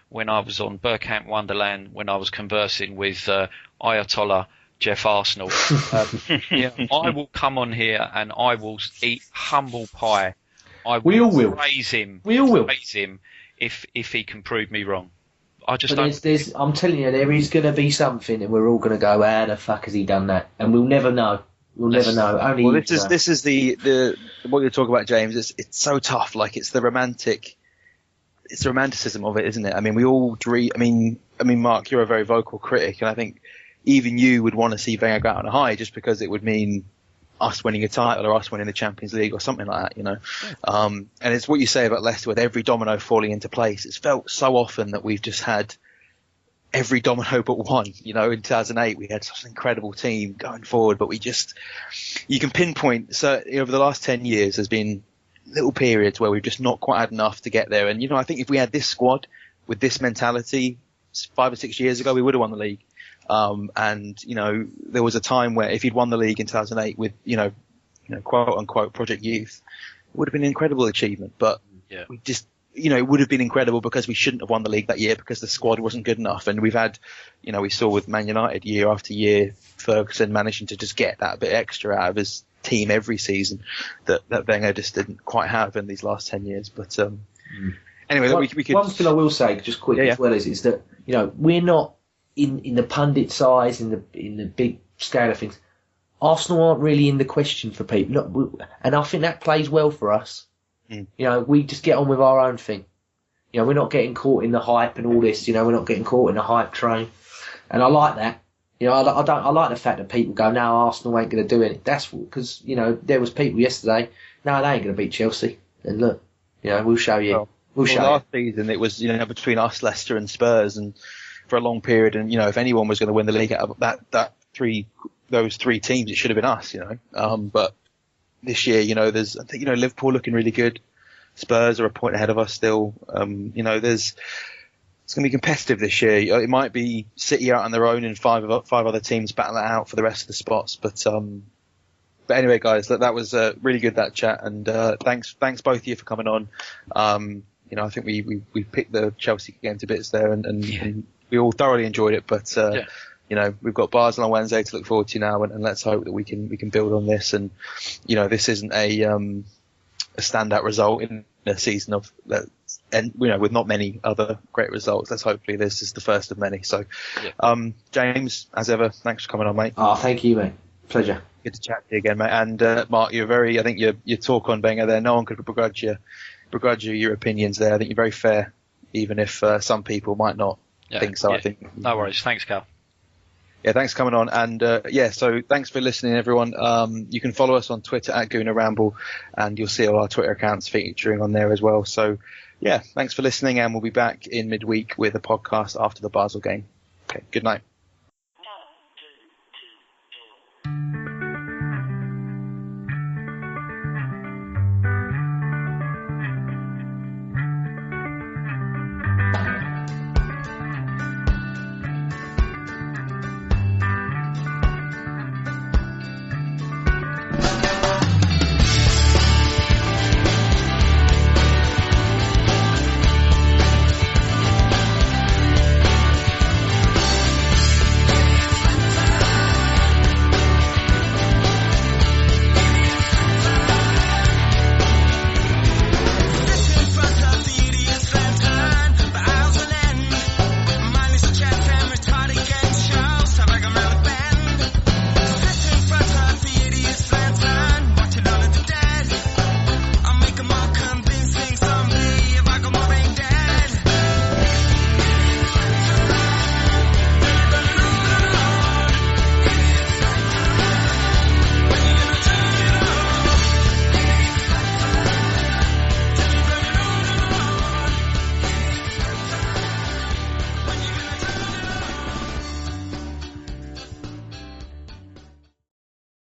when I was on Burkamp Wonderland when I was conversing with Ayatollah Jeff Arsenal. I will come on here and I will eat humble pie. We all will praise him. We all will praise him if he can prove me wrong. I'm telling you, there is going to be something, and we're all going to go, "How the fuck has he done that?" And we'll never know. We'll never know. Only this is the what you're talking about, James. It's so tough. Like it's the romanticism of it, isn't it? I mean, we all dream. I mean, Mark, you're a very vocal critic, and I think even you would want to see Wenger go out on a high, just because it would mean us winning a title or us winning the Champions League or something like that, And it's what you say about Leicester, with every domino falling into place. It's felt so often that we've just had every domino but one. In 2008 we had such an incredible team going forward, but you can pinpoint. So over the last 10 years, there's been little periods where we've just not quite had enough to get there. And I think if we had this squad with this mentality 5 or 6 years ago, we would have won the league. There was a time where if he'd won the league in 2008 with, quote unquote Project Youth, it would have been an incredible achievement. But we just, it would have been incredible because we shouldn't have won the league that year because the squad wasn't good enough. And we've had, we saw with Man United year after year, Ferguson managing to just get that bit extra out of his team every season that Wenger just didn't quite have in these last 10 years. But anyway, we could. One thing I will say, just quickly as well, is that, we're not, in the pundit size, in the big scale of things, Arsenal aren't really in the question for people. And I think that plays well for us. We just get on with our own thing. We're not getting caught in the hype and all this. We're not getting caught in the hype train. And I like that. I like the fact that people go, no, Arsenal ain't going to do it. That's because, there was people yesterday, no, they ain't going to beat Chelsea. And look, we'll show you. Last season it was, between us, Leicester and Spurs, and for a long period, and if anyone was going to win the league out of those three teams, it should have been us, but this year, there's, I think, Liverpool looking really good, Spurs are a point ahead of us still, it's going to be competitive this year. It might be City out on their own and five other teams battle it out for the rest of the spots, but anyway, guys, that was really good, that chat, and thanks both of you for coming on. I think we picked the Chelsea game to bits there, and we all thoroughly enjoyed it, but we've got Basel on Wednesday to look forward to now, and let's hope that we can build on this. And this isn't a standout result in a season of with not many other great results. Hopefully this is the first of many. So, James, as ever, thanks for coming on, mate. Oh, thank you, mate. Pleasure. Good to chat to you again, mate. And Mark, I think your talk on Wenger there, no one could begrudge you your opinions there. I think you're very fair, even if some people might not think so. I think. No worries. Thanks, Cal. Yeah, thanks for coming on. And so thanks for listening, everyone. You can follow us on Twitter at Gooner Ramble, and you'll see all our Twitter accounts featuring on there as well. So thanks for listening, and we'll be back in midweek with a podcast after the Basel game. Okay, good night.